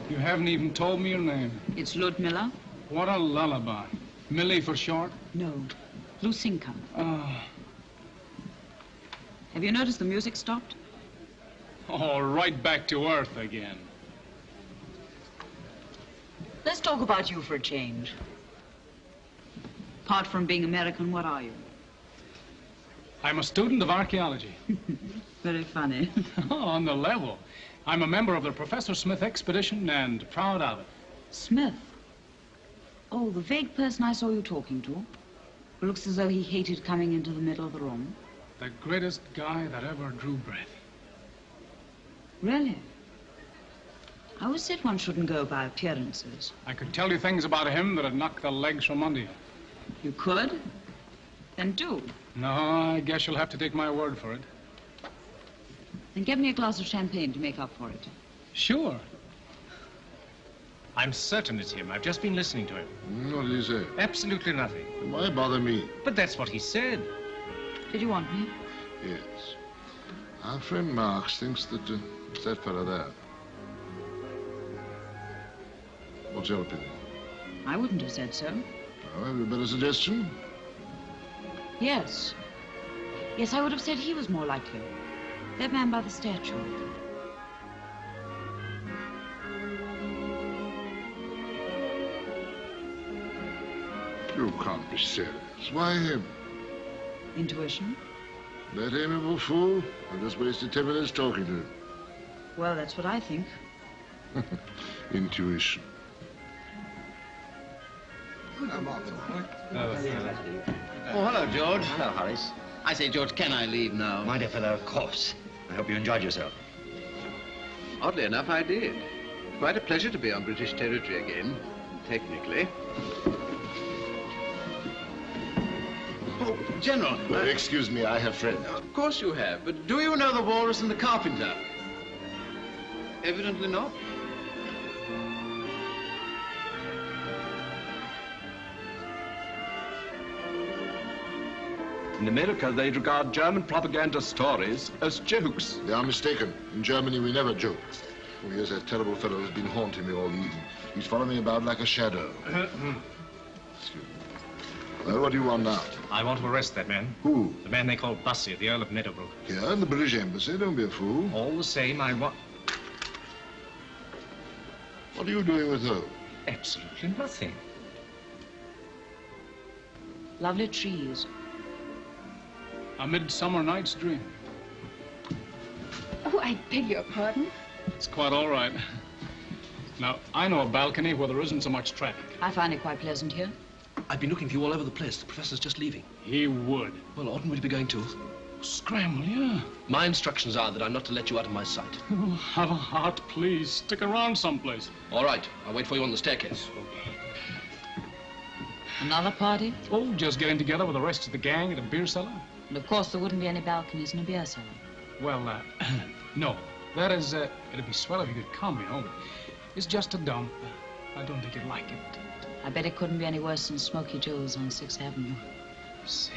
You haven't even told me your name.
It's Ludmilla.
What a lullaby. Millie for short?
No, Lucinka. Have you noticed the music stopped?
Oh, right back to earth again.
Let's talk about you for a change. Apart from being American, what are you?
I'm a student of archaeology.
Very funny.
On the level. I'm a member of the Professor Smith expedition and proud of it.
Smith? Oh, the vague person I saw you talking to. Who looks as though he hated coming into the middle of the room.
The greatest guy that ever drew breath.
Really? I always said one shouldn't go by appearances.
I could tell you things about him that'd knock the legs from under you.
You could? Then do.
No, I guess you'll have to take my word for it.
Then get me a glass of champagne to make up for it.
Sure. I'm certain it's him. I've just been listening to him.
What did he say?
Absolutely nothing.
Why bother me?
But that's what he said.
Did you want me?
Yes. Our friend Marx thinks that it's that fellow there. What's your opinion?
I wouldn't have said so.
Oh, have you a better suggestion?
Yes. Yes, I would have said he was more likely. That man by the statue.
You can't be serious. Why him?
Intuition?
That amiable fool? I just wasted 10 minutes talking to him.
Well, that's what I think.
Intuition.
Oh, hello, George.
Hello, Horace.
I say, George, can I leave now?
My dear fellow, of course. I hope you enjoyed yourself.
Oddly enough, I did. Quite a pleasure to be on British territory again, technically. Oh, General.
Excuse me, I have friends.
Of course you have, but do you know the walrus and the carpenter? Evidently not.
In America, they regard German propaganda stories as jokes.
They are mistaken. In Germany, we never joke. Oh, here's that terrible fellow who's been haunting me all evening. He's following me about like a shadow. Excuse me. Well, what do you want now?
I want to arrest that man.
Who?
The man they call Bussy, the Earl of Meadowbrook.
Here in the British Embassy. Don't be a fool.
All the same, I want...
What are you doing with those?
Absolutely nothing.
Lovely trees.
A Midsummer Night's Dream.
Oh, I beg your pardon?
It's quite all right. Now, I know a balcony where there isn't so much traffic.
I find it quite pleasant here.
I've been looking for you all over the place. The professor's just leaving.
He would.
Well, oughtn't we to be going too?
Scramble, yeah.
My instructions are that I'm not to let you out of my sight.
Oh, have a heart, please. Stick around someplace.
All right. I'll wait for you on the staircase.
Another party?
Oh, just getting together with the rest of the gang at a beer cellar.
And of course there wouldn't be any balconies in a beer cellar.
Well, no. That is, it'd be swell if you could come, you know, but it's just a dump. I don't think you'd like it.
I bet it couldn't be any worse than Smoky Joe's on 6th Avenue.
Say,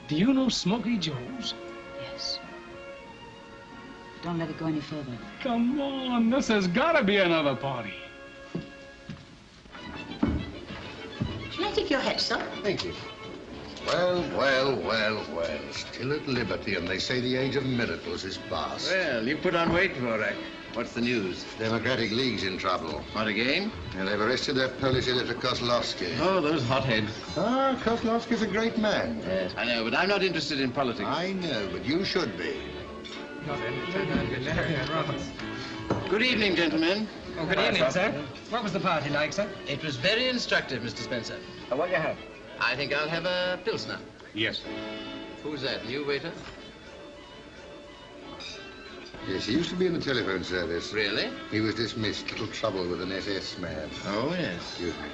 do you know Smoky Joe's?
Yes. Don't let it go any further.
Come on, this has got to be another party.
Shall I take your hat, sir?
Thank you. Well. Still at liberty, and they say the age of miracles is past.
Well, you put on weight, Horatio. What's the news?
Democratic League's in trouble.
What again?
And they've arrested their Polish editor, Kozlowski.
Oh, those hotheads.
Ah, Kozlowski's a great man.
Yes, I know, but I'm not interested in politics.
I know, but you should be.
Good evening, gentlemen.
Oh, good evening, sir. What was the party like, sir?
It was very instructive, Mr. Spencer.
What'll you have?
I think I'll have a Pilsner.
Yes.
Who's that, new waiter?
Yes, he used to be in the telephone service.
Really?
He was dismissed. Little trouble with an SS man.
Oh, yes.
Excuse me.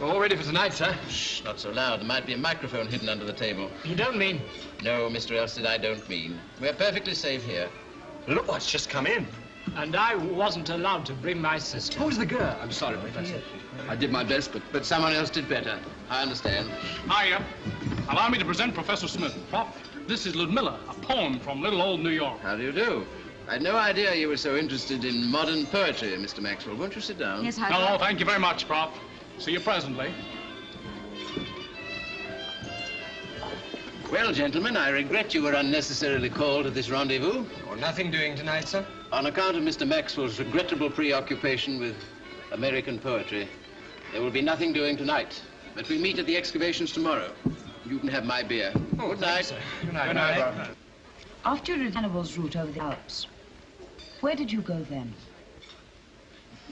We're all ready for tonight, sir.
Shh, not so loud. There might be a microphone hidden under the table.
You don't mean?
No, Mr. Elstead, I don't mean. We're perfectly safe here.
Look what's just come in.
And I wasn't allowed to bring my sister.
Who's the girl? I'm sorry, Professor.
I did my best, but someone else did better. I understand.
Hiya. Allow me to present Professor Smith. Prof, this is Ludmilla, a poem from little old New York.
How do you do? I had no idea you were so interested in modern poetry, Mr. Maxwell. Won't you sit down?
Yes, I
No, thank you very much, Prof. See you presently.
Well, gentlemen, I regret you were unnecessarily called to this rendezvous.
Oh, nothing doing tonight, sir?
On account of Mr. Maxwell's regrettable preoccupation with American poetry, there will be nothing doing tonight. But we meet at the excavations tomorrow. You can have my beer.
Oh,
good night.
Sir. Good night.
After you did Hannibal's route over the Alps, where did you go then?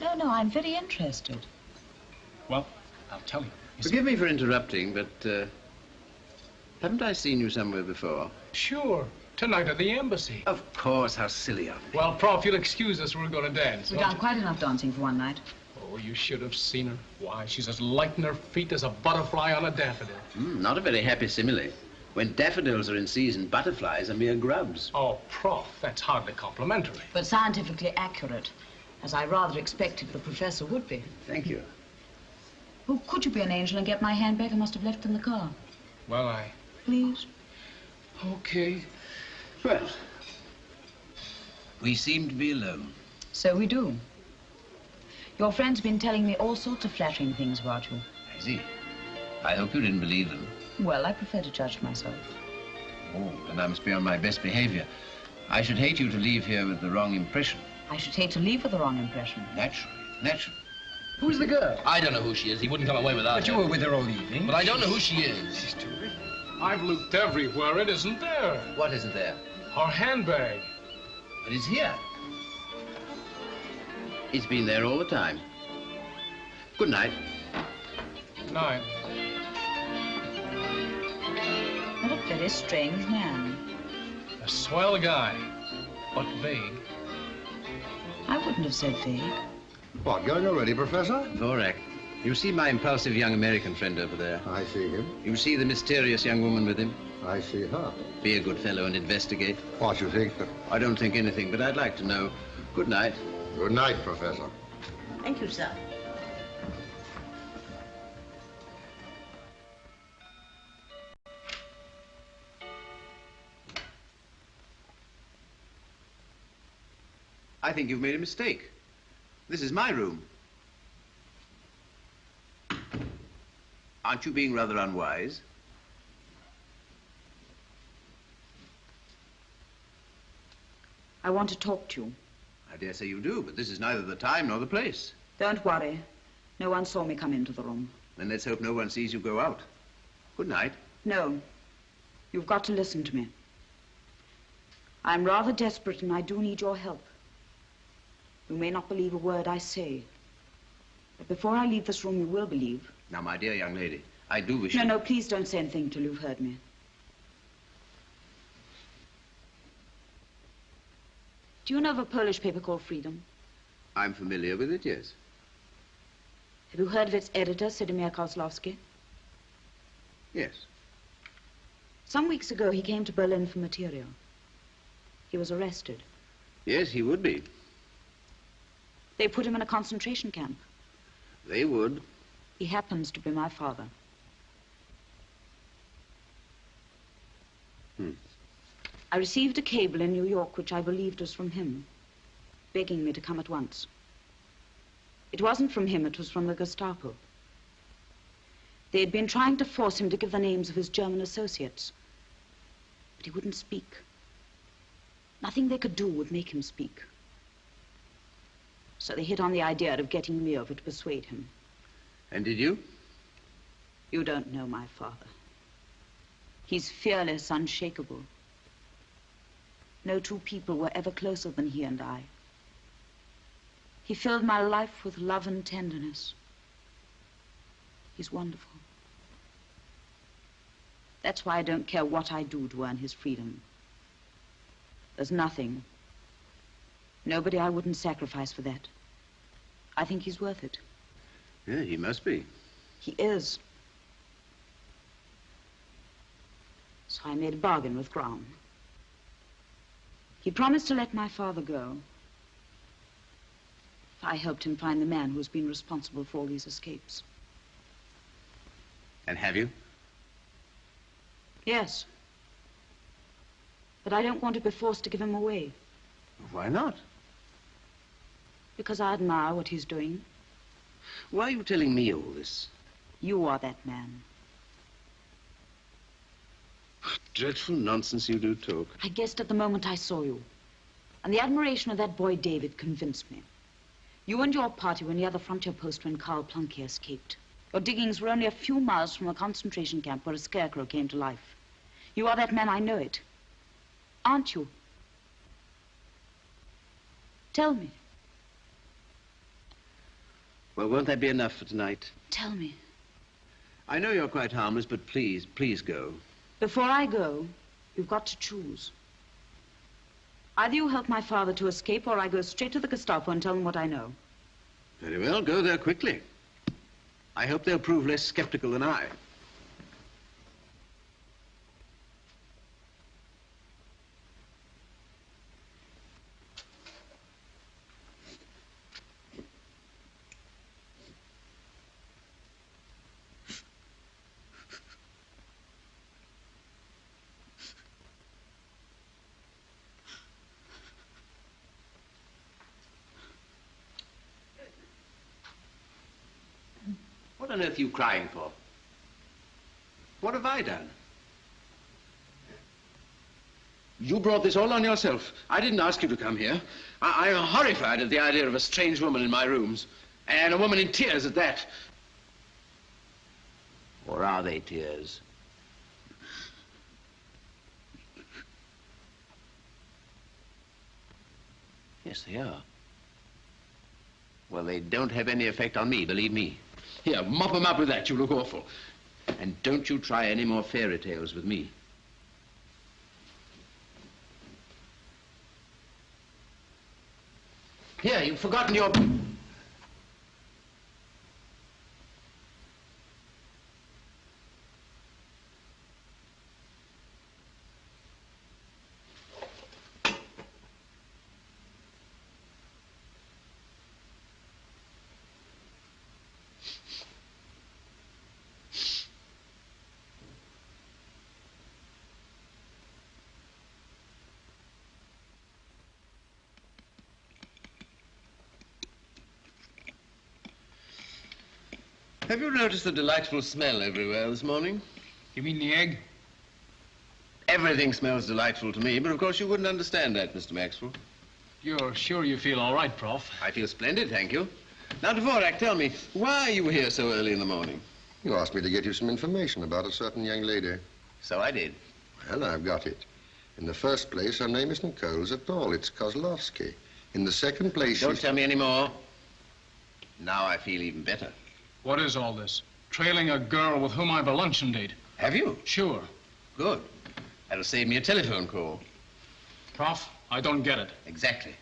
No, I'm very interested.
Well, I'll tell you.
Forgive me for interrupting, but haven't I seen you somewhere before?
Sure. Tonight at the embassy.
Of course. How silly of me.
Well, Prof, you'll excuse us. We're going to dance.
We've done quite enough dancing for one night.
Oh, you should have seen her. Why, she's as light in her feet as a butterfly on a daffodil.
Not a very happy simile. When daffodils are in season, butterflies are mere grubs.
Oh, Prof, that's hardly complimentary.
But scientifically accurate, as I rather expected the professor would be.
Thank you.
Oh, could you be an angel and get my handbag? I must have left it in the car.
Well,
Please?
Okay.
Well, We seem to be alone.
So we do. Your friend's been telling me all sorts of flattering things about you.
I see. I hope you didn't believe them.
Well, I prefer to judge myself.
Oh, then I must be on my best behavior. I should hate you to leave here with the wrong impression.
I should hate to leave with the wrong impression.
Naturally, naturally.
Who's the girl?
I don't know who she is. He wouldn't come away without her.
But you were with her all evening.
But I don't know who she is.
She's terrific.
I've looked everywhere. It isn't there.
What isn't there?
Her handbag.
But it's here. It's been there all the time. Good night.
Night.
What a very strange man.
A swell guy, but vague.
I wouldn't have said vague.
What, going already, Professor?
Correct. You see my impulsive young American friend over there?
I see him.
You see the mysterious young woman with him?
I see her.
Be a good fellow and investigate.
What you think?
I don't think anything, but I'd like to know. Good night.
Good night, Professor.
Thank you, sir.
I think you've made a mistake. This is my room. Aren't you being rather unwise?
I want to talk to you.
I dare say you do, but this is neither the time nor the place.
Don't worry. No one saw me come into the room.
Then let's hope no one sees you go out. Good night.
No. You've got to listen to me. I'm rather desperate and I do need your help. You may not believe a word I say. But before I leave this room, you will believe.
Now, my dear young lady, I do wish
No,
you...
no, please don't say anything till you've heard me. Do you know of a Polish paper called Freedom?
I'm familiar with it, yes.
Have you heard of its editor, Sidomir Kozlovsky?
Yes.
Some weeks ago, he came to Berlin for material. He was arrested.
Yes, he would be.
They put him in a concentration camp.
They would.
He happens to be my father. I received a cable in New York, which I believed was from him, begging me to come at once. It wasn't from him, it was from the Gestapo. They had been trying to force him to give the names of his German associates, but he wouldn't speak. Nothing they could do would make him speak. So they hit on the idea of getting me over to persuade him.
And did you?
You don't know my father. He's fearless, unshakable. No two people were ever closer than he and I. He filled my life with love and tenderness. He's wonderful. That's why I don't care what I do to earn his freedom. There's nothing, nobody I wouldn't sacrifice for that. I think he's worth it.
Yeah, he must be.
He is. So I made a bargain with Graham. He promised to let my father go if I helped him find the man who's been responsible for all these escapes.
And have you?
Yes. But I don't want to be forced to give him away.
Why not?
Because I admire what he's doing.
Why are you telling me all this?
You are that man.
What dreadful nonsense you do talk.
I guessed at the moment I saw you. And the admiration of that boy David convinced me. You and your party were near the frontier post when Karl Plunke escaped. Your diggings were only a few miles from a concentration camp where a scarecrow came to life. You are that man, I know it. Aren't you? Tell me.
Well, won't that be enough for tonight?
Tell me.
I know you're quite harmless, but please, please go.
Before I go, you've got to choose. Either you help my father to escape, or I go straight to the Gestapo and tell them what I know.
Very well, go there quickly. I hope they'll prove less skeptical than I. on earth are you crying for? What have I done? You brought this all on yourself. I didn't ask you to come here. I'm horrified at the idea of a strange woman in my rooms. And a woman in tears at that. Or are they tears? Yes, they are. Well, they don't have any effect on me, believe me. Here, mop them up with that. You look awful. And don't you try any more fairy tales with me. Here, you've forgotten your... Have you noticed the delightful smell everywhere this morning?
You mean the egg?
Everything smells delightful to me, but of course you wouldn't understand that, Mr. Maxwell.
You're sure you feel all right, Prof?
I feel splendid, thank you. Now, Dvorak, tell me, why are you here so early in the morning?
You asked me to get you some information about a certain young lady.
So I did.
Well, I've got it. In the first place, her name isn't Coles at all. It's Kozlovsky. In the second place,
Don't tell me any more. Now I feel even better.
What is all this? Trailing a girl with whom I have a luncheon date.
Have you?
Sure.
Good. That'll save me a telephone call.
Prof, I don't get it.
Exactly.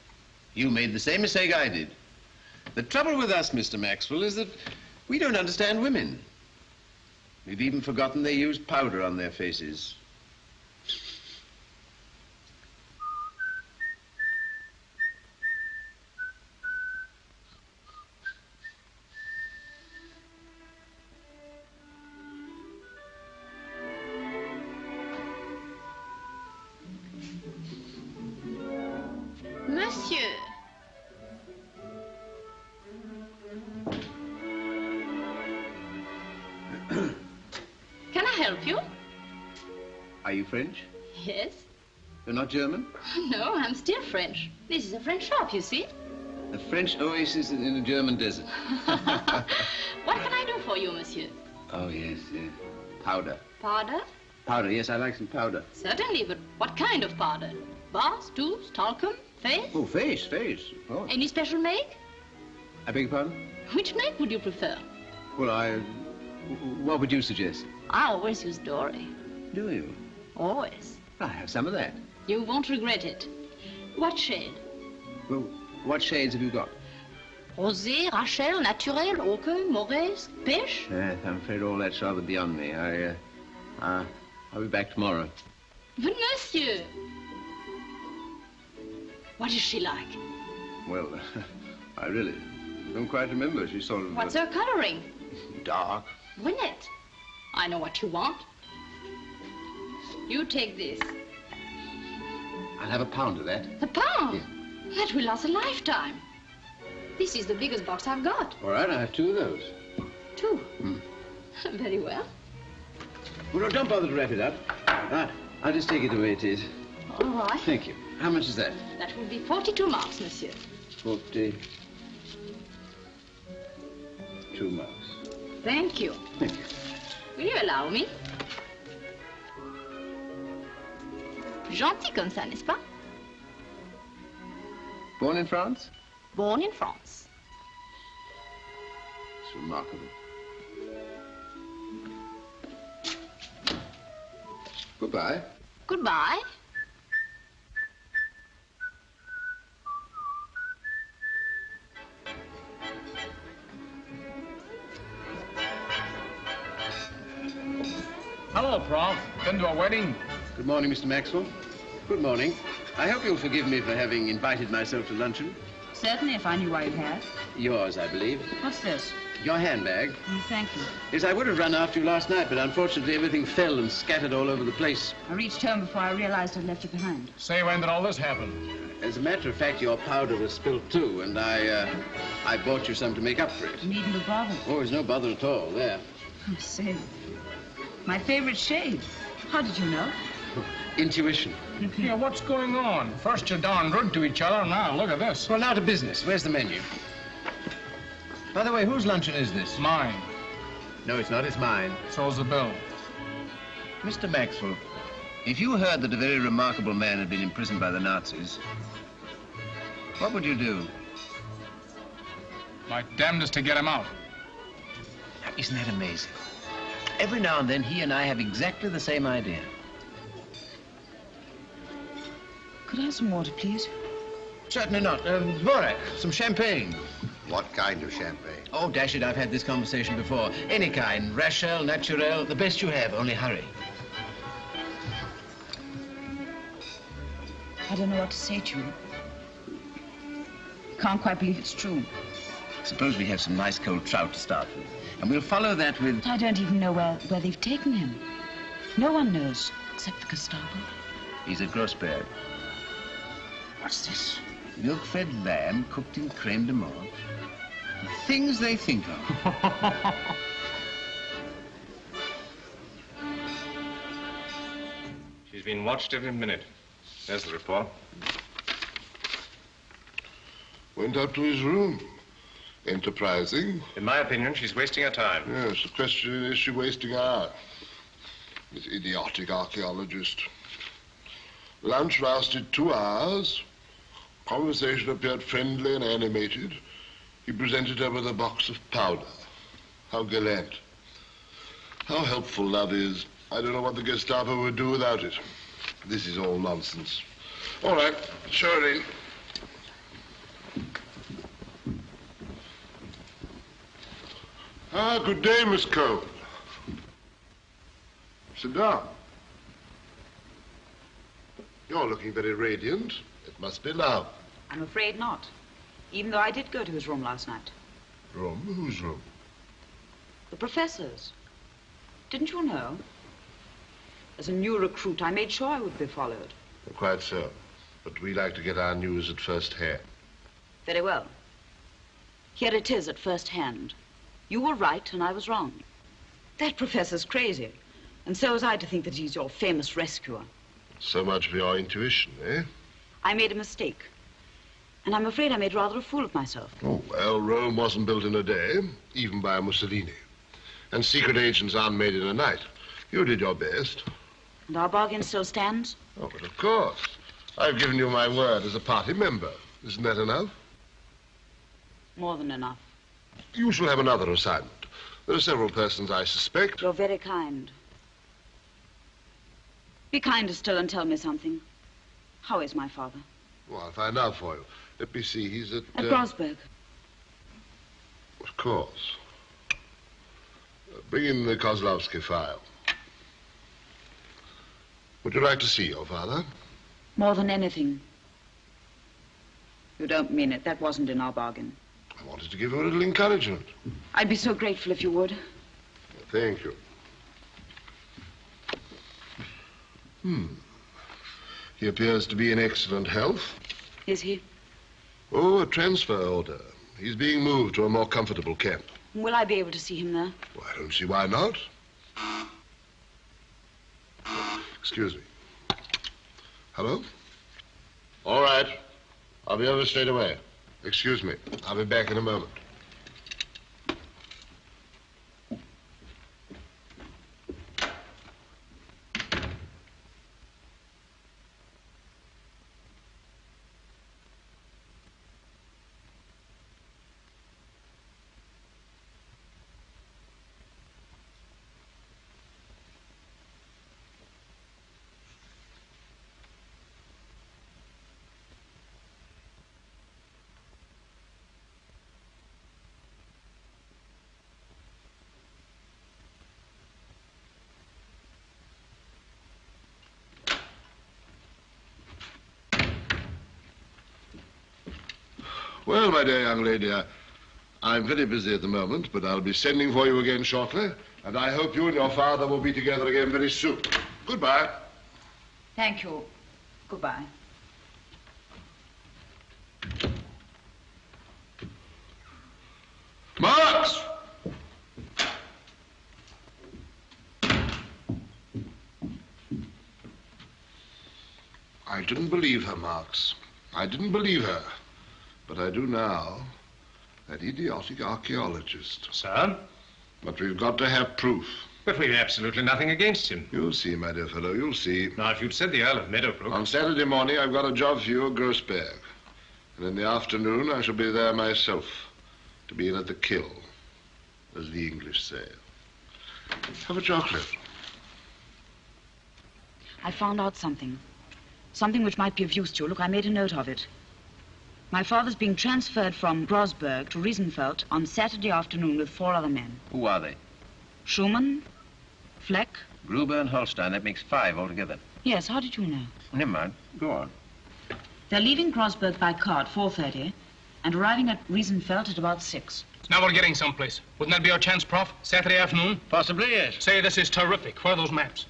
You made the same mistake I did. The trouble with us, Mr. Maxwell, is that we don't understand women. We've even forgotten they use powder on their faces.
Monsieur. Can I help you?
Are you French?
Yes.
You're not German?
No, I'm still French. This is a French shop, you see.
A French oasis in a German desert.
What can I do for you, monsieur?
Oh, yes, yes. Powder.
Powder?
Powder, yes, I like some powder.
Certainly, but what kind of powder? Bars, tubes, talcum, face?
Oh, face. Oh.
Any special make?
I beg your pardon?
Which make would you prefer?
Well, what would you suggest?
I always use Dory.
Do you?
Always.
I have some of that.
You won't regret it. What shade?
Well, what shades have you got?
Rosé, Rachel, Naturel, Ochre, Moraise, Pêche?
Yes, I'm afraid all that's rather beyond me. I'll be back tomorrow.
But, monsieur! What is she like?
Well, I really don't quite remember. She's sort of...
What's her coloring?
Dark.
Brunette. I know what you want. You take this.
I'll have a pound of that.
A pound?
Yeah.
That will last a lifetime. This is the biggest box I've got.
All right, I have two of those.
Two? Very well.
Well, don't bother to wrap it up. I'll just take it the way it is.
All right.
Thank you. How much is that?
That will be 42 marks, monsieur.
42 marks.
Thank you.
Thank you.
Will you allow me? Gentil comme ça, n'est-ce pas?
Born in France?
Born in France.
It's remarkable. Goodbye.
Goodbye.
Hello, Prof. Been to a wedding?
Good morning, Mr. Maxwell. Good morning. I hope you'll forgive me for having invited myself to luncheon.
Certainly, if I knew why you had.
Yours, I believe.
What's this?
Your handbag.
Thank you.
Yes, I would have run after you last night, but unfortunately everything fell and scattered all over the place.
I reached home before I realized I'd left it behind.
Say, when did all this happen?
As a matter of fact, your powder was spilled too, and I bought you some to make up for it.
You needn't have bothered.
Oh, there's no bother at all there.
Oh, say, my favorite shade. How did you know?
Intuition.
Yeah, what's going on? First you're darn rude to each other, now look at this.
Well, now to business. Where's the menu? By the way, whose luncheon is this?
Mine.
No, it's not. It's mine.
So's the bill.
Mr. Maxwell, if you heard that a very remarkable man had been imprisoned by the Nazis, what would you do?
My damnedest to get him out.
Now, isn't that amazing? Every now and then, he and I have exactly the same idea.
Could I have some water, please?
Certainly not. Borak, some champagne.
What kind of champagne?
Oh, dash it, I've had this conversation before. Any kind. Rachel, Naturel, the best you have, only hurry.
I don't know what to say to you. Can't quite believe it's true.
Suppose we have some nice cold trout to start with. And we'll follow that with...
I don't even know where they've taken him. No one knows, except the Gestapo.
He's at Grossberg.
What's this?
Milk-fed lamb cooked in creme de menthe. The things they think of.
She's been watched every minute. There's the report.
Went up to his room. Enterprising.
In my opinion, she's wasting her time.
Yes, the question is she wasting ours? This idiotic archaeologist. Lunch lasted 2 hours. Conversation appeared friendly and animated. He presented her with a box of powder. How gallant. How helpful love is. I don't know what the Gestapo would do without it. This is all nonsense. All right, show her in. Ah, good day, Miss Cole. Sit down. You're looking very radiant. It must be love.
I'm afraid not. Even though I did go to his room last night.
Room? Whose room?
The professor's. Didn't you know? As a new recruit, I made sure I would be followed.
Quite so. But we like to get our news at first hand.
Very well. Here it is at first hand. You were right and I was wrong. That professor's crazy. And so was I to think that he's your famous rescuer.
So much for your intuition, eh?
I made a mistake. And I'm afraid I made rather a fool of myself.
Oh, well, Rome wasn't built in a day, even by Mussolini. And secret agents aren't made in a night. You did your best.
And our bargain still stands?
Oh, but of course. I've given you my word as a party member. Isn't that enough?
More than enough.
You shall have another assignment. There are several persons I suspect.
You're very kind. Be kinder still and tell me something. How is my father?
Well, I'll find out for you. Let me see, he's at...
At Grossberg.
Of course. Bring in the Kozlovsky file. Would you like to see your father?
More than anything. You don't mean it. That wasn't in our bargain.
I wanted to give you a little encouragement.
I'd be so grateful if you would.
Thank you. He appears to be in excellent health.
Is he?
Oh, a transfer order. He's being moved to a more comfortable camp.
Will I be able to see him there?
Well, I don't see why not. Excuse me. Hello? All right. I'll be over straight away. Excuse me. I'll be back in a moment. Well, my dear young lady, I'm very busy at the moment, but I'll be sending for you again shortly, and I hope you and your father will be together again very soon. Goodbye.
Thank you. Goodbye.
Marx! I didn't believe her, Marx. I didn't believe her. But I do now. That idiotic archaeologist.
Sir?
But we've got to have proof.
But we've absolutely nothing against him.
You'll see, my dear fellow, you'll see.
Now, if you'd said the Earl of Meadowbrook...
On Saturday morning, I've got a job for you at Grossberg. And in the afternoon, I shall be there myself. To be in at the kill, as the English say. Have a chocolate.
I found out something. Something which might be of use to you. Look, I made a note of it. My father's being transferred from Grossberg to Riesenfeld on Saturday afternoon with 4 other men.
Who are they?
Schumann, Fleck.
Gruber and Holstein. That makes 5 altogether.
Yes, how did you know?
Never mind. Go on.
They're leaving Grossberg by car at 4:30 and arriving at Riesenfeld at about 6.
Now we're getting someplace. Wouldn't that be our chance, Prof? Saturday afternoon?
Possibly, yes.
Say, this is terrific. Where are those maps?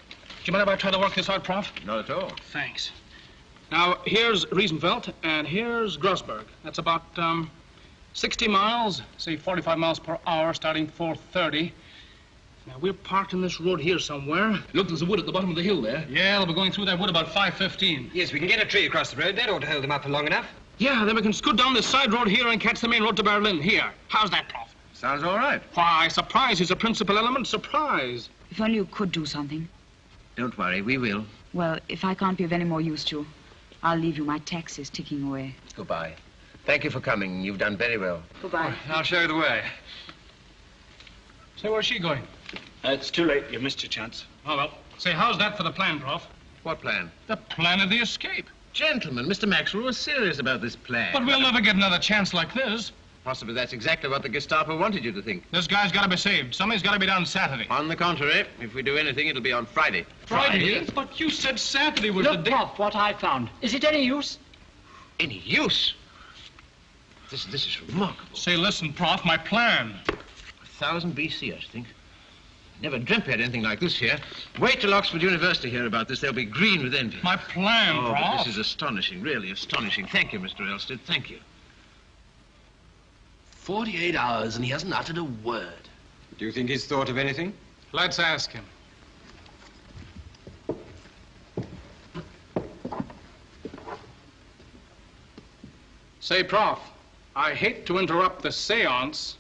Do you mind if I try to work this out, Prof?
Not at all.
Thanks. Now, here's Riesenfeld, and here's Grossberg. That's about 60 miles, say 45 miles per hour, starting 4:30. Now, we're parked in this road here somewhere.
Look, there's a wood at the bottom of the hill there.
Yeah, they'll be going through that wood about 5:15.
Yes, we can get a tree across the road. That ought to hold them up for long enough.
Yeah, then we can scoot down this side road here and catch the main road to Berlin. Here. How's that, Prof?
Sounds all right.
Why, surprise is a principal element. Surprise.
If only you could do something.
Don't worry, we will.
Well, if I can't be of any more use to you, I'll leave you. My taxi's ticking away.
Goodbye. Thank you for coming. You've done very well.
Goodbye.
I'll show you the way.
Say, where's she going?
It's too late. You missed your chance.
Oh, well. Say, how's that for the plan, Prof?
What plan?
The plan of the escape.
Gentlemen, Mr. Maxwell was serious about this plan.
But we'll never get another chance like this.
Possibly that's exactly what the Gestapo wanted you to think.
This guy's got to be saved. Something's got to be done Saturday.
On the contrary, if we do anything, it'll be on Friday.
Friday? But you said Saturday was the
Look,
day.
Prof, what I found. Is it any use?
Any use? This is remarkable.
Say, listen, Prof, my plan.
1000 BC, I think. Never dreamt we had anything like this here. Wait till Oxford University hear about this. They'll be green with envy.
My plan,
Prof.
Prof.
But this is astonishing, really astonishing. Thank you, Mr. Elstead. Thank you.
48 hours and he hasn't uttered a word.
Do you think he's thought of anything?
Let's ask him. Say, Prof, I hate to interrupt the seance,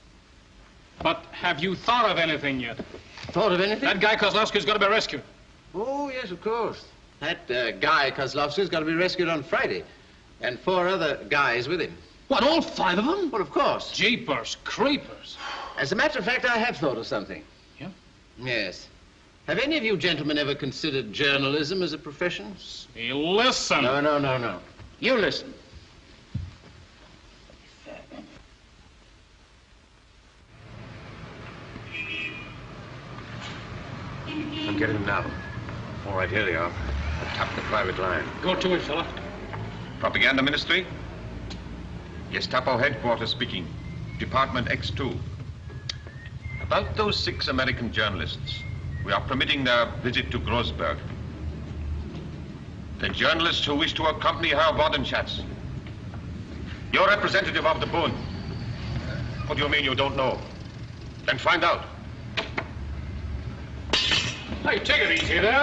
but have you thought of anything yet?
Thought of anything?
That guy Kozlovsky's got to be rescued.
Oh, yes, of course. That guy Kozlovsky's got to be rescued on Friday. And 4 other guys with him.
What, all 5 of them?
Well, of course.
Jeepers, creepers.
As a matter of fact, I have thought of something.
Yeah?
Yes. Have any of you gentlemen ever considered journalism as a profession?
Hey, listen.
No. You listen.
I'm getting him now. All right, here they are. Tap the private line.
Go to it, fella.
Propaganda Ministry? Gestapo headquarters speaking. Department X2. About those 6 American journalists. We are permitting their visit to Grossberg. The journalists who wish to accompany Herr Bodenschatz. You're representative of the Bund. What do you mean you don't know? Then find out.
Hey, take it easy there.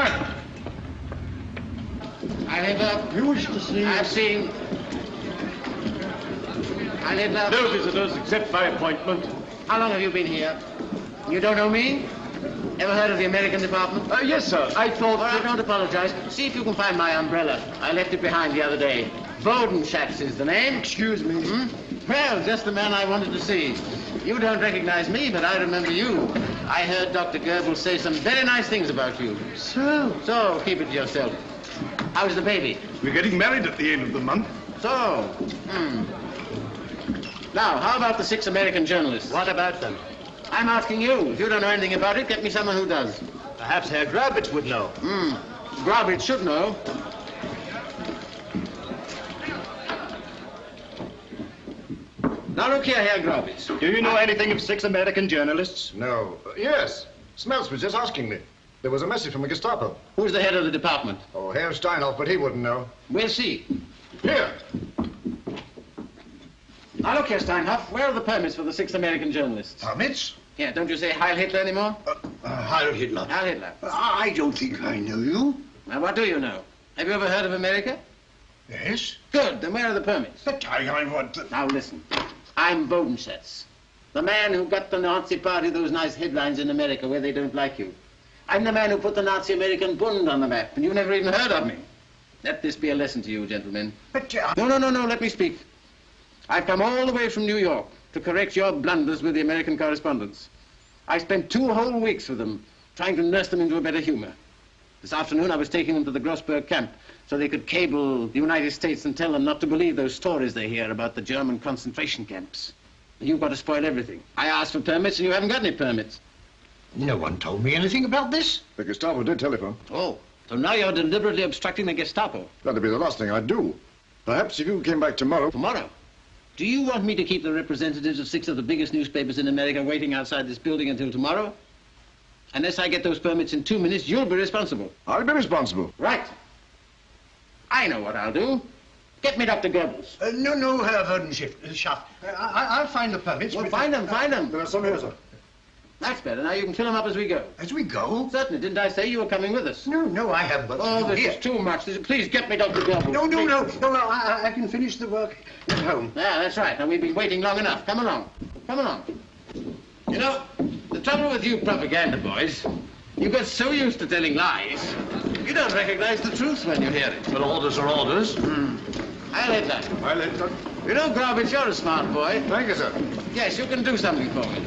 I have,
You wish to see...
I've seen... I have,
No visitors except by appointment.
How long have you been here? You don't know me? Ever heard of the American department?
Yes, sir. I thought...
All right, don't apologize. See if you can find my umbrella. I left it behind the other day. Bodenschatz is the name.
Excuse me.
Well, just the man I wanted to see. You don't recognize me, but I remember you. I heard Dr. Goebbels say some very nice things about you. So, keep it to yourself. How's the baby?
We're getting married at the end of the month.
So, Now, how about the 6 American journalists?
What about them?
I'm asking you. If you don't know anything about it, get me someone who does.
Perhaps Herr Grabitz would know.
Grabitz should know. Now look here, Herr Grobitz.
Do you know anything of 6 American journalists?
No. Yes. Smells was just asking me. There was a message from the Gestapo.
Who's the head of the department?
Oh, Herr Steinhoff, but he wouldn't know.
Where's he?
Here.
Now look here, Steinhoff. Where are the permits for the 6 American journalists?
Permits?
Yeah, don't you say Heil Hitler anymore?
Heil Hitler.
Heil Hitler.
I don't think I know you.
Now, what do you know? Have you ever heard of America?
Yes.
Good. Then where are the permits?
But I want...
Now, listen. I'm Bodenschatz, the man who got the Nazi Party those nice headlines in America where they don't like you. I'm the man who put the Nazi American Bund on the map, and you've never even heard of me. Let this be a lesson to you, gentlemen.
But...
No, let me speak. I've come all the way from New York to correct your blunders with the American correspondents. I spent 2 whole weeks with them, trying to nurse them into a better humor. This afternoon, I was taking them to the Grossberg camp so they could cable the United States and tell them not to believe those stories they hear about the German concentration camps. You've got to spoil everything. I asked for permits and you haven't got any permits.
No one told me anything about this. The Gestapo did telephone.
Oh, so now you're deliberately obstructing the Gestapo.
That'd be the last thing I'd do. Perhaps if you came back tomorrow...
Tomorrow? Do you want me to keep the representatives of 6 of the biggest newspapers in America waiting outside this building until tomorrow? Unless I get those permits in 2 minutes, you'll be responsible.
I'll be responsible.
Right. I know what I'll do. Get me Dr. Goebbels.
No, Herr Werdenschaft. I'll find the permits.
Well, find them.
There are some here, sir.
That's better. Now you can fill them up as we go.
As we go?
Certainly. Didn't I say you were coming with us?
No, I haven't. But
oh, this is too much. Please get me Dr. Goebbels.
No, I can finish the work at home.
Yeah, that's right. Now, we've been waiting long enough. Come along. Come along. You know, the trouble with you propaganda boys, you get so used to telling lies, you don't recognize the truth when you hear it.
But orders are orders.
I'll let that. You know, Grobitz, you're a smart boy.
Thank you, sir.
Yes, you can do something for me.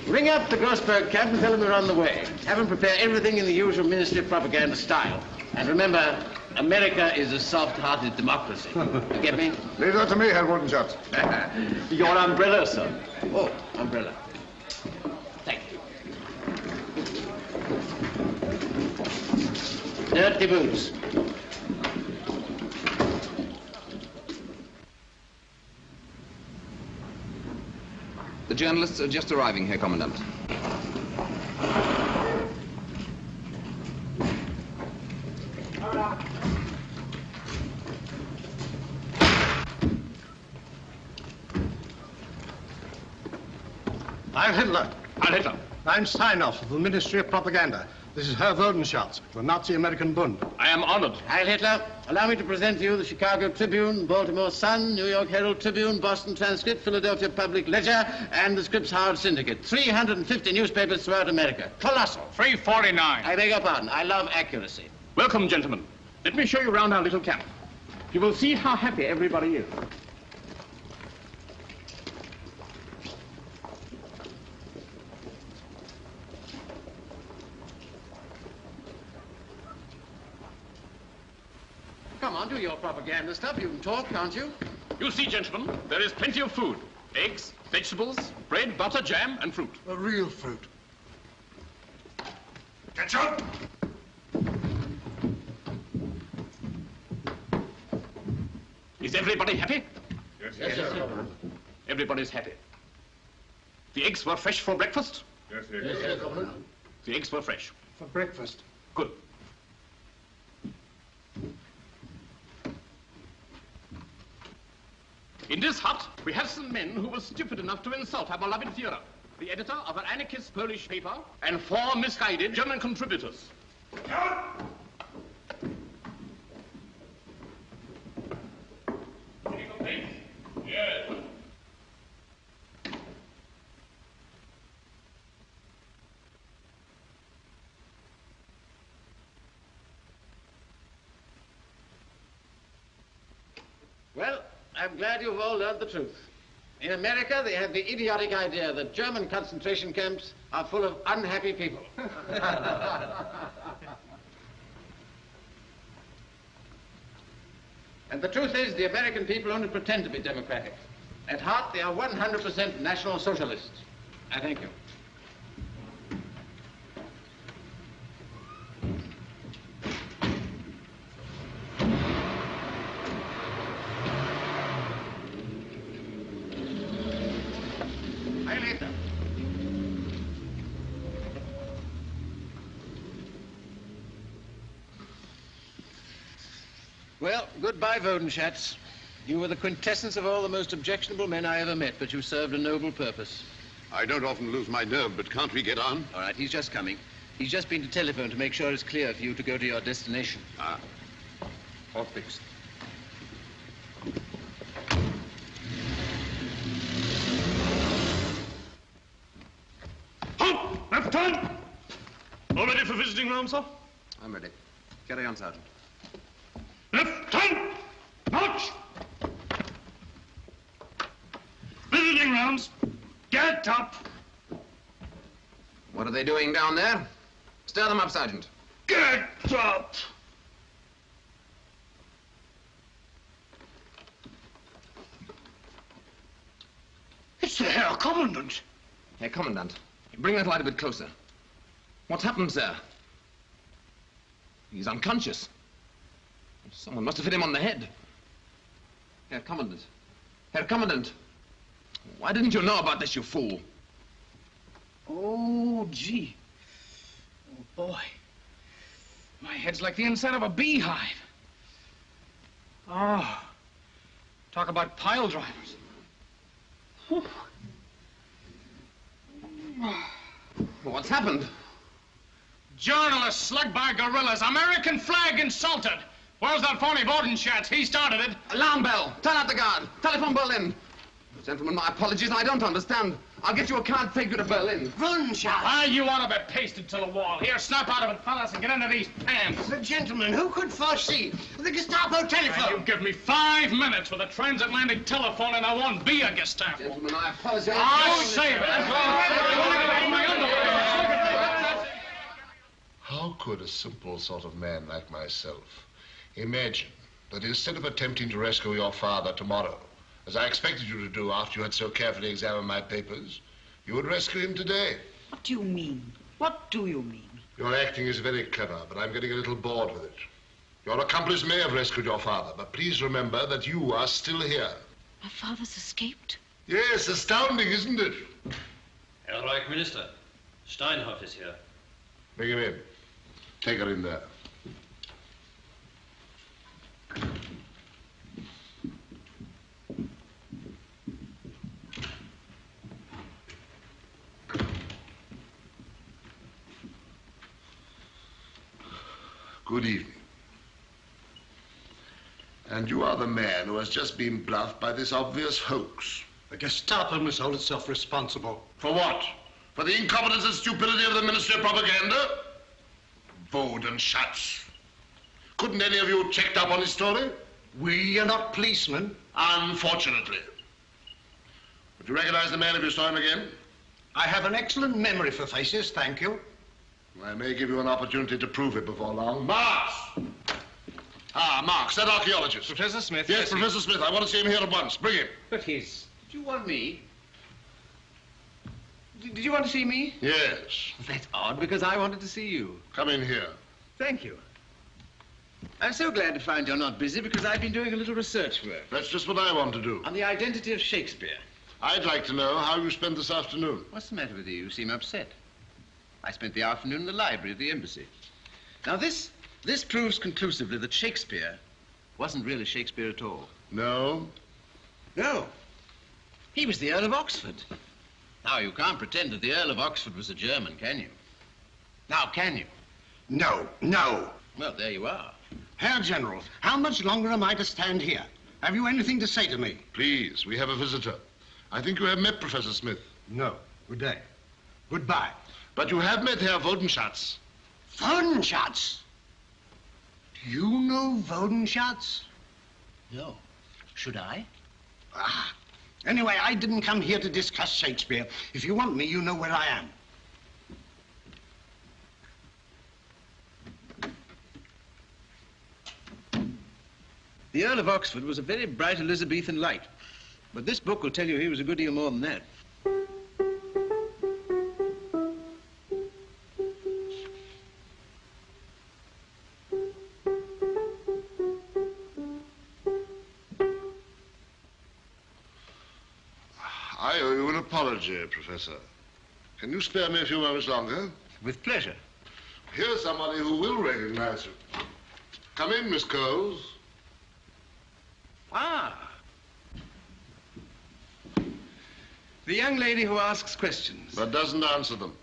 Ring up the Grossberg camp and tell them we're on the way. Have them prepare everything in the usual Ministry of Propaganda style. And remember, America is a soft-hearted democracy. You get me?
Leave that to me, Herr Wurdenschatz.
Your umbrella, sir.
Oh, umbrella. Thank you. Dirty boots.
The journalists are just arriving, Herr Commandant.
I'm Hitler.
Heil Hitler.
I'm Steinhoff of the Ministry of Propaganda. This is Herr Wurdenschatz, the Nazi American Bund.
I am honored.
Heil Hitler. Allow me to present to you the Chicago Tribune, Baltimore Sun, New York Herald Tribune, Boston Transcript, Philadelphia Public Ledger, and the Scripps Howard Syndicate. 350 newspapers throughout America. Colossal.
349.
I beg your pardon. I love accuracy.
Welcome, gentlemen. Let me show you around our little camp. You will see how happy everybody is.
Come on, do your propaganda stuff. You can talk, can't you?
You see, gentlemen, there is plenty of food. Eggs, vegetables, bread, butter, jam, and fruit.
A real fruit.
Ketchup! Is everybody happy?
Yes, sir.
Everybody's happy. The eggs were fresh for breakfast?
Yes, sir.
The eggs were fresh.
For breakfast.
Good. In this hut, we have some men who were stupid enough to insult our beloved Führer, the editor of an anarchist Polish paper, and 4 misguided German contributors. Yes.
Well, I'm glad you've all learned the truth. In America, they have the idiotic idea that German concentration camps are full of unhappy people. And the truth is, the American people only pretend to be democratic. At heart, they are 100% National Socialists. I thank you.
Well, goodbye, Wodenschatz. You were the quintessence of all the most objectionable men I ever met, but you served a noble purpose.
I don't often lose my nerve, but can't we get on?
All right, he's just coming. He's just been to telephone to make sure it's clear for you to go to your destination.
Ah, all fixed.
Halt! Left turn! All ready for visiting room, sir?
I'm ready. Carry on, Sergeant.
Left turn! March! Visiting rounds. Get up!
What are they doing down there? Stir them up, Sergeant.
Get up! It's the Herr Commandant.
Herr Commandant, bring that light a bit closer. What's happened, sir? He's unconscious. Someone must have hit him on the head. Herr Commandant. Herr Commandant. Why didn't you know about this, you fool?
Oh, gee. Oh, boy. My head's like the inside of a beehive. Oh. Talk about pile drivers.
What's happened?
Journalists slugged by guerrillas. American flag insulted. Where's that phony Bodenschatz? He started it.
Alarm bell. Turn out the guard. Telephone Berlin. Gentlemen, my apologies. I don't understand. I'll get you a card, take you to Berlin.
Bodenschatz! Ah, you ought to be pasted to the wall. Here, snap out of it, fellas, and get into these pants.
But, gentlemen, who could foresee the Gestapo telephone?
You give me 5 minutes with a transatlantic telephone, and I won't be a Gestapo.
Gentlemen, I apologize.
I'll save it.
How could a simple sort of man like myself imagine that instead of attempting to rescue your father tomorrow, as I expected you to do after you had so carefully examined my papers, you would rescue him today?
What do you mean? What do you mean?
Your acting is very clever, but I'm getting a little bored with it. Your accomplice may have rescued your father, but please remember that you are still here.
My father's escaped?
Yes, astounding, isn't it?
Herr Reich Minister, Steinhoff is here.
Bring him in. Take her in there. Good evening. And you are the man who has just been bluffed by this obvious hoax.
The Gestapo must hold itself responsible.
For what? For the incompetence and stupidity of the Ministry of Propaganda? Wodenschatz. Couldn't any of you checked up on his story?
We are not policemen.
Unfortunately. Would you recognize the man if you saw him again?
I have an excellent memory for faces, thank you.
I may give you an opportunity to prove it before long. Marx! Ah, Marx, that archaeologist.
Professor Smith?
Yes, Professor Smith. I want to see him here at once. Bring him.
But he's... Do you want me? Did you want to see me?
Yes.
That's odd, because I wanted to see you.
Come in here.
Thank you. I'm so glad to find you're not busy, because I've been doing a little research work.
That's just what I want to do.
On the identity of Shakespeare.
I'd like to know how you spent this afternoon.
What's the matter with you? You seem upset. I spent the afternoon in the library of the embassy. Now, this proves conclusively that Shakespeare wasn't really Shakespeare at all.
No?
No. He was the Earl of Oxford. Now, you can't pretend that the Earl of Oxford was a German, can you? Now, can you?
No, no.
Well, there you are.
Herr General, how much longer am I to stand here? Have you anything to say to me?
Please, we have a visitor. I think you have met Professor Smith.
No. Good day. Goodbye.
But you have met Herr Wodenschatz.
Wodenschatz? Do you know Wodenschatz?
No. Should I?
Ah. Anyway, I didn't come here to discuss Shakespeare. If you want me, you know where I am.
The Earl of Oxford was a very bright Elizabethan light. But this book will tell you he was a good deal more than that.
I owe you an apology, Professor. Can you spare me a few moments longer?
With pleasure.
Here's somebody who will recognize you. Come in, Miss Coles.
Ah. The young lady who asks questions.
But doesn't answer them.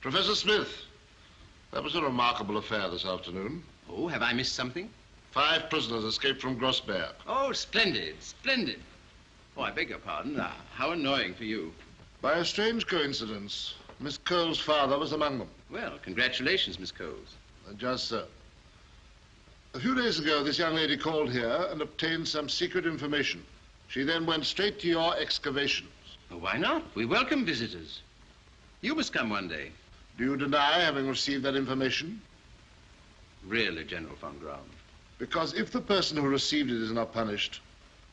Professor Smith, that was a remarkable affair this afternoon.
Oh, have I missed something?
5 prisoners escaped from Grossberg.
Oh, splendid, splendid. Oh, I beg your pardon. Ah, how annoying for you.
By a strange coincidence, Miss Cole's father was among them.
Well, congratulations, Miss Coles.
Just so. A few days ago, this young lady called here and obtained some secret information. She then went straight to your excavations.
Well, why not? We welcome visitors. You must come one day.
Do you deny having received that information?
Really, General von Graum?
Because if the person who received it is not punished,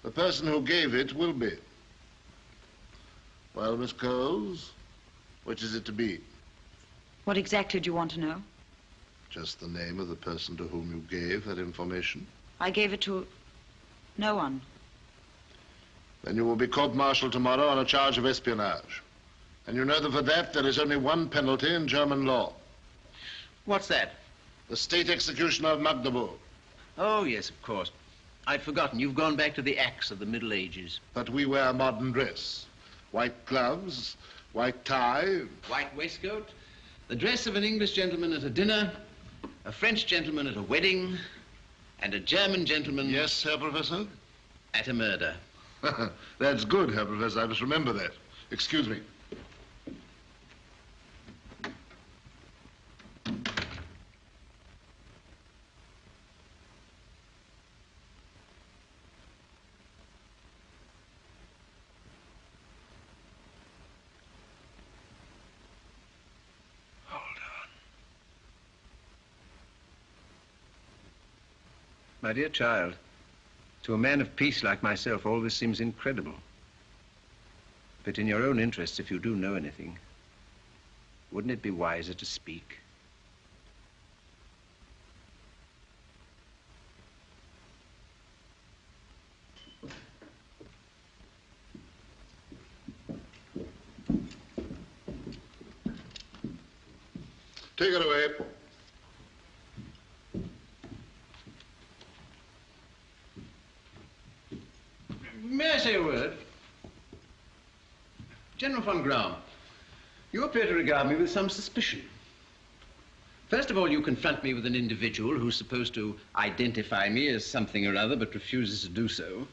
the person who gave it will be. Well, Miss Coles, which is it to be?
What exactly do you want to know?
Just the name of the person to whom you gave that information.
I gave it to no one.
Then you will be court-martialed tomorrow on a charge of espionage. And you know that for that there is only one penalty in German law.
What's that?
The state execution of Magdeburg.
Oh, yes, of course. I'd forgotten. You've gone back to the axe of the Middle Ages.
But we wear modern dress. White gloves, white tie.
White waistcoat. The dress of an English gentleman at a dinner, a French gentleman at a wedding, and a German gentleman...
Yes, Herr Professor?
At a murder.
That's good, Herr Professor. I must remember that. Excuse me.
My dear child, to a man of peace like myself, all this seems incredible. But in your own interests, if you do know anything, wouldn't it be wiser to speak?
Take it away.
May I say a word? General von Graum, you appear to regard me with some suspicion. First of all, you confront me with an individual who's supposed to identify me as something or other, but refuses to do so.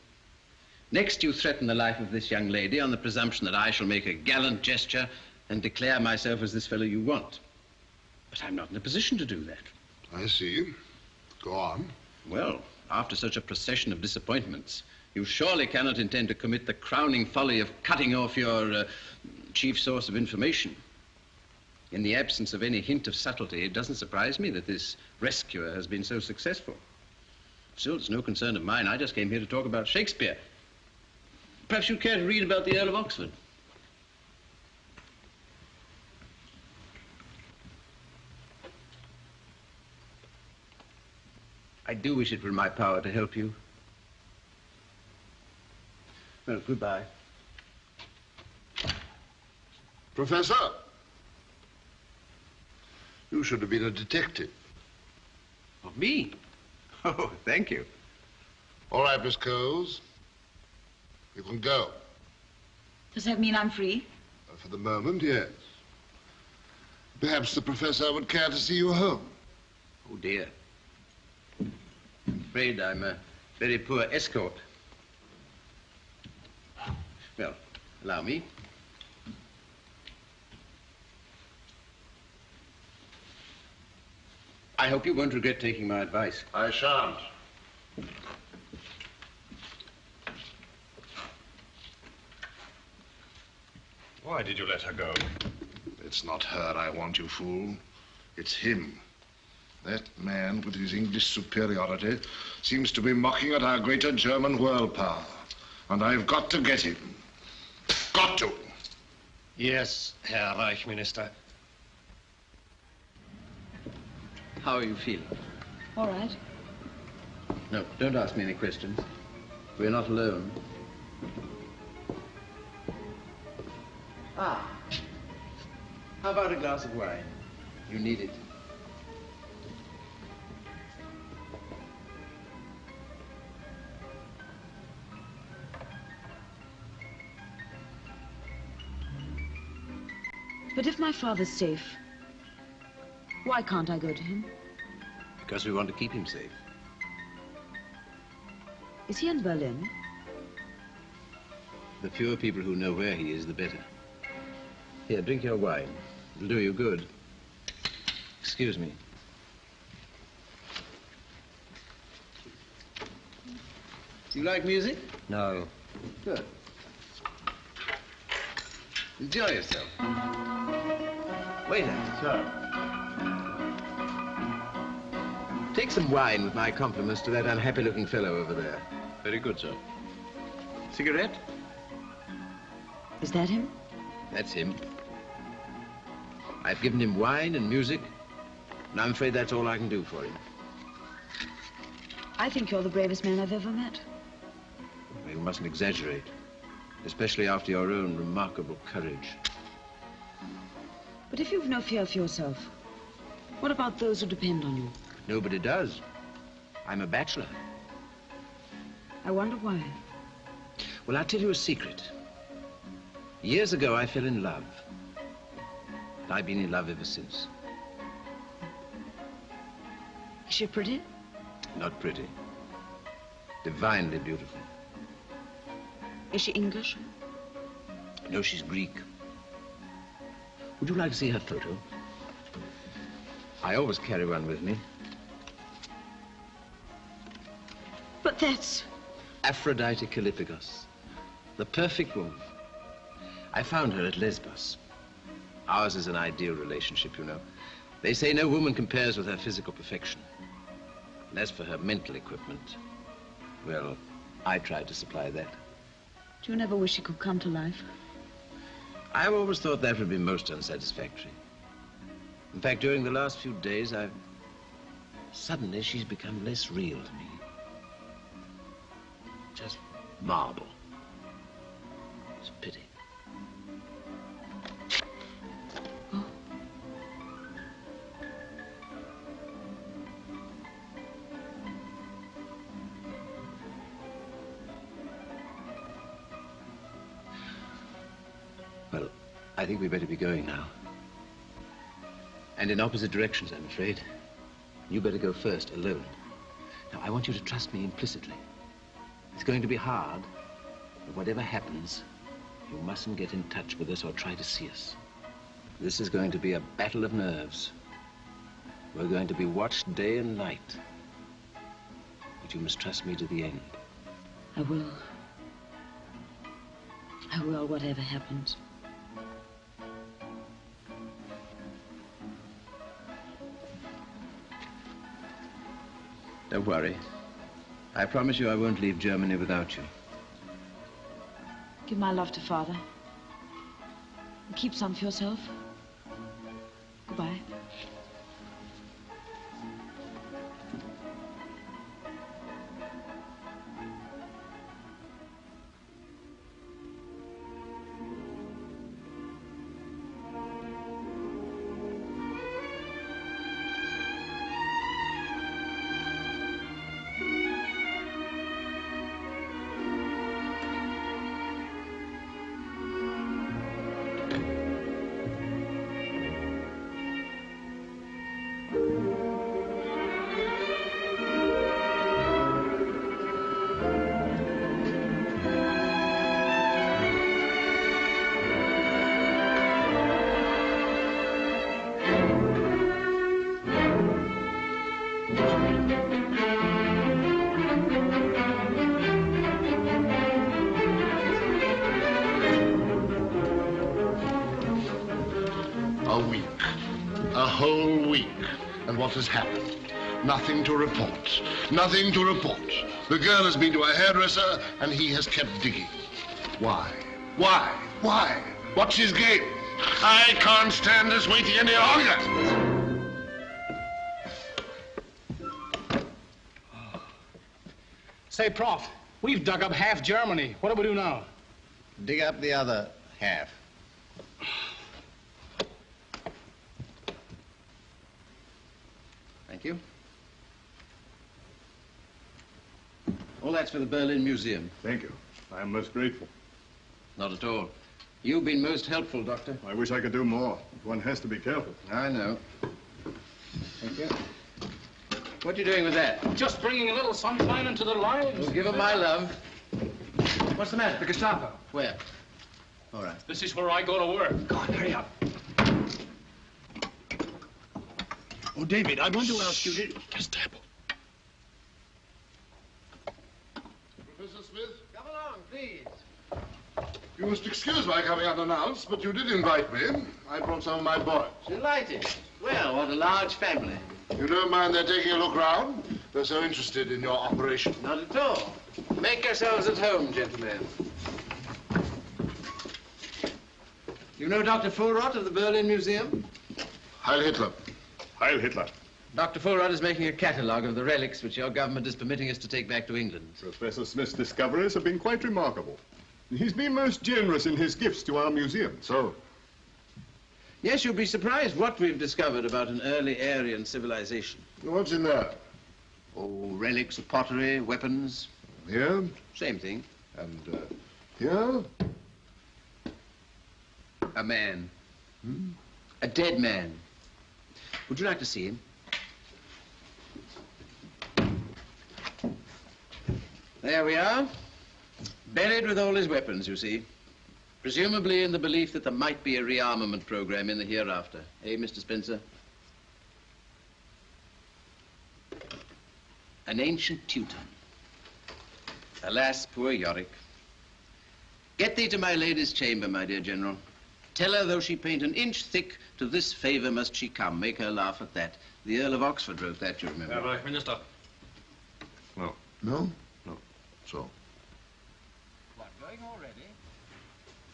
Next, you threaten the life of this young lady on the presumption that I shall make a gallant gesture and declare myself as this fellow you want. But I'm not in a position to do that.
I see. Go on.
Well, after such a procession of disappointments, you surely cannot intend to commit the crowning folly of cutting off your chief source of information. In the absence of any hint of subtlety, it doesn't surprise me that this rescuer has been so successful. Still, it's no concern of mine. I just came here to talk about Shakespeare. Perhaps you'd care to read about the Earl of Oxford. I do wish it were in my power to help you. Well, goodbye.
Professor, you should have been a detective.
Of me? Oh, thank you.
All right, Miss Coles. You can go.
Does that mean I'm free?
For the moment, yes. Perhaps the professor would care to see you home.
Oh, dear. I'm afraid I'm a very poor escort. Well, allow me. I hope you won't regret taking my advice.
I shan't.
Why did you let her go?
It's not her I want, you fool. It's him. That man, with his English superiority, seems to be mocking at our greater German world power. And I've got to get him. Got to.
Yes, Herr Reichsminister.
How are you feeling?
All right.
No, don't ask me any questions. We're not alone. Ah. How about a glass of wine? You need it.
But if my father's safe, why can't I go to him?
Because we want to keep him safe.
Is he in Berlin?
The fewer people who know where he is, the better. Here, drink your wine. It'll do you good. Excuse me. Do you like music?
No.
Good. Enjoy yourself. Waiter. Sir. Take some wine with my compliments to that unhappy-looking fellow over there.
Very good, sir.
Cigarette?
Is that him?
That's him. I've given him wine and music, and I'm afraid that's all I can do for him.
I think you're the bravest man I've ever met.
You mustn't exaggerate, especially after your own remarkable courage.
But if you've no fear for yourself, what about those who depend on you?
Nobody does. I'm a bachelor.
I wonder why.
Well, I'll tell you a secret. Years ago, I fell in love. And I've been in love ever since.
Is she pretty?
Not pretty. Divinely beautiful.
Is she English?
No, she's Greek. Would you like to see her photo? I always carry one with me.
But that's...
Aphrodite Kallippagos. The perfect woman. I found her at Lesbos. Ours is an ideal relationship, you know. They say no woman compares with her physical perfection. And as for her mental equipment, well, I tried to supply that.
Do you never wish she could come to life?
I've always thought that would be most unsatisfactory. In fact, during the last few days, suddenly she's become less real to me. Just marble. It's a pity.
Oh.
Well, I think we better be going now. And in opposite directions, I'm afraid. You better go first, alone. Now, I want you to trust me implicitly. It's going to be hard, but whatever happens, you mustn't get in touch with us or try to see us. This is going to be a battle of nerves. We're going to be watched day and night. But you must trust me to the end.
I will. I will, whatever happens.
Don't worry. I promise you I won't leave Germany without you.
Give my love to Father. And keep some for yourself. Goodbye.
What has happened? Nothing to report. Nothing to report. The girl has been to a hairdresser and he has kept digging. Why? Why? Why? What's his game? I can't stand this waiting any longer.
Say, Prof, we've dug up half Germany. What do we do now?
Dig up the other half. Thank you. All that's for the Berlin Museum.
Thank you. I am most grateful.
Not at all. You've been most helpful, Doctor.
I wish I could do more. One has to be careful.
I know. Thank you. What are you doing with that?
Just bringing a little sunshine into their lives.
Well, give them my love. What's the matter?
The Gestapo.
Where? All right.
This is where I go to work.
Go on, hurry up. Oh, David, I want to ask you to... Gestapo.
Professor Smith?
Come along, please.
You must excuse my coming unannounced, but you did invite me. I brought some of my boys.
Delighted. Well, what a large family.
You don't mind their taking a look round? They're so interested in your operation.
Not at all. Make yourselves at home, gentlemen. You know Dr. Fulrott of the Berlin Museum?
Heil Hitler.
Heil Hitler.
Dr. Fulrott is making a catalogue of the relics which your government is permitting us to take back to England.
Professor Smith's discoveries have been quite remarkable. He's been most generous in his gifts to our museum.
So?
Yes, you'll be surprised what we've discovered about an early Aryan civilization.
What's in there?
Oh, relics of pottery, weapons.
Here?
Same thing.
And, here?
A man. A dead man. Would you like to see him? There we are. Buried with all his weapons, you see. Presumably in the belief that there might be a rearmament program in the hereafter. Eh, Mr. Spencer? An ancient Teuton. Alas, poor Yorick. Get thee to my lady's chamber, my dear General. Tell her, though she paint an inch thick, to this favor must she come. Make her laugh at that. The Earl of Oxford wrote that, you remember.
Herr Reich Minister.
No. No? No. So?
What, going already?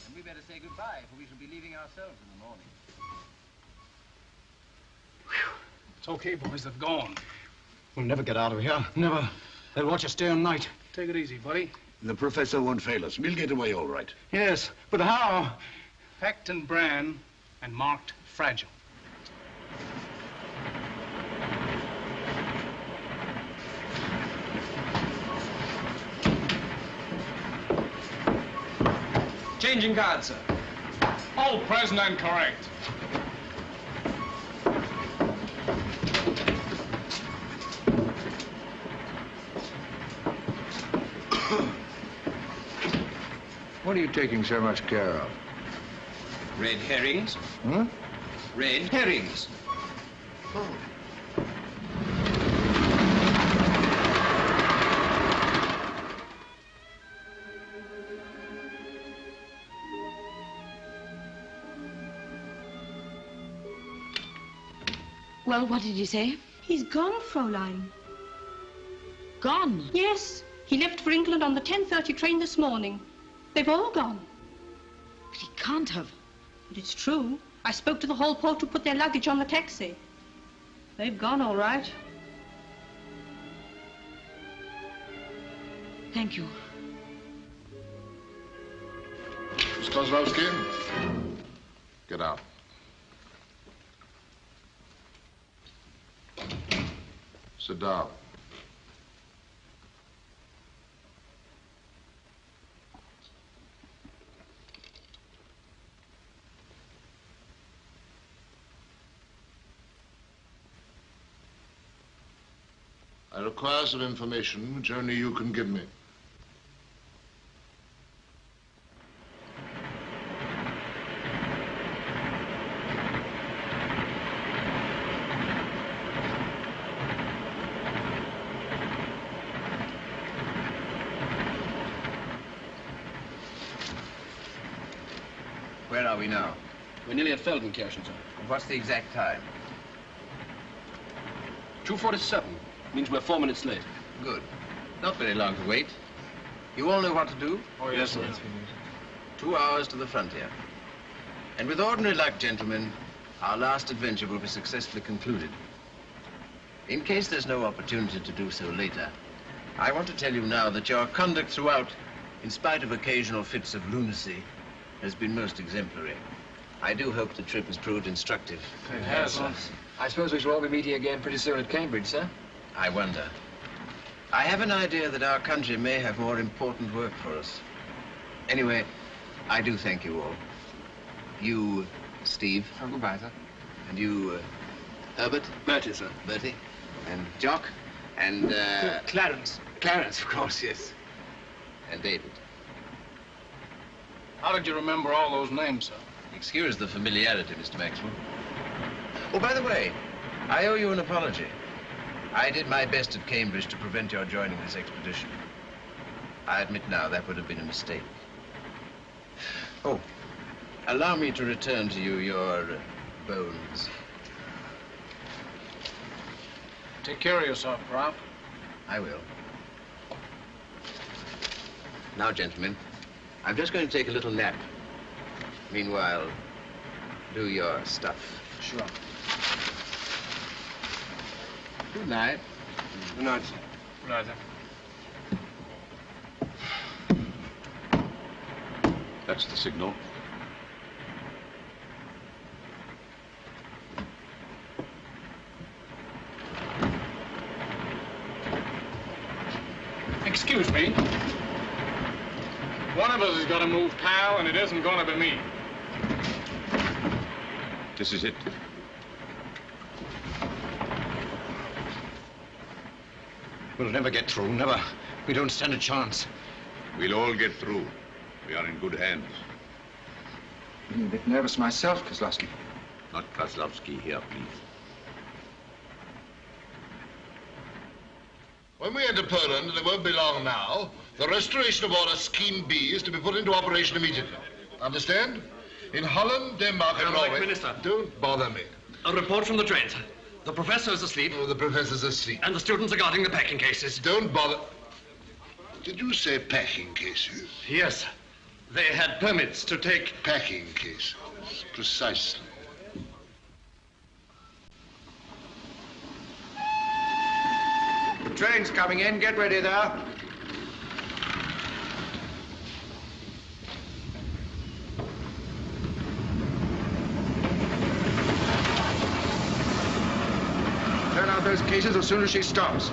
Then we better say goodbye, for we shall be leaving ourselves in the morning.
It's okay, boys. They've gone.
We'll never get out of here.
Never. They'll watch us day and night. Take it easy, buddy.
The professor won't fail us. We'll get away all right.
Yes, but how? Packed in bran and marked fragile.
Changing guard, sir.
All present and correct.
What are you taking so much care of?
Red herrings.
Hmm?
Red herrings.
Oh.
Well, what did you say?
He's gone, Fräulein.
Gone?
Yes. He left for England on the 10:30 train this morning. They've all gone.
But he can't have.
But it's true. I spoke to the hall porter to put their luggage on the taxi. They've gone, all right.
Thank you.
Miss Kozlowski? Get out. Sit down. I require some information which only you can give me.
Where are we now?
We're nearly at Feldenkirchen, sir.
And what's the exact time?
2:47. Means we're 4 minutes late.
Good. Not very long to wait. You all know what to do?
Oh, yes, sir.
2 hours to the frontier. And with ordinary luck, gentlemen, our last adventure will be successfully concluded. In case there's no opportunity to do so later, I want to tell you now that your conduct throughout, in spite of occasional fits of lunacy, has been most exemplary. I do hope the trip has proved instructive.
It has, sir. I suppose we shall all be meeting again pretty soon at Cambridge, sir?
I wonder. I have an idea that our country may have more important work for us. Anyway, I do thank you all. You, Steve.
Oh, goodbye, sir.
And you, Herbert?
Bertie, sir.
Bertie. And Jock. And,
Clarence.
Clarence, of course, yes. And David.
How did you remember all those names, sir?
Excuse the familiarity, Mr. Maxwell. Oh, by the way, I owe you an apology. I did my best at Cambridge to prevent your joining this expedition. I admit now that would have been a mistake. Oh, allow me to return to you your bones.
Take care of yourself, Prof.
I will. Now, gentlemen, I'm just going to take a little nap. Meanwhile, do your stuff.
Sure.
Good night.
Good night, sir.
Good night, sir.
That's the signal.
Excuse me. One of us is going to move, pal, and it isn't going to be me.
This is it.
We'll never get through, never. We don't stand a chance.
We'll all get through. We are in good hands.
I'm a bit nervous myself, Kozlowski.
Not Kozlowski here, please.
When we enter Poland, and it won't be long now, the restoration of order Scheme B is to be put into operation immediately. Understand? In Holland, Denmark, and Norway...
Minister.
Don't bother me.
A report from the trains. The professor is asleep.
Oh, the professor's asleep.
And the students are guarding the packing cases.
Don't bother. Did you say packing cases?
Yes. They had permits to take...
Packing cases. Precisely.
The train's coming in. Get ready there.
Turn out those cases as soon as she stops.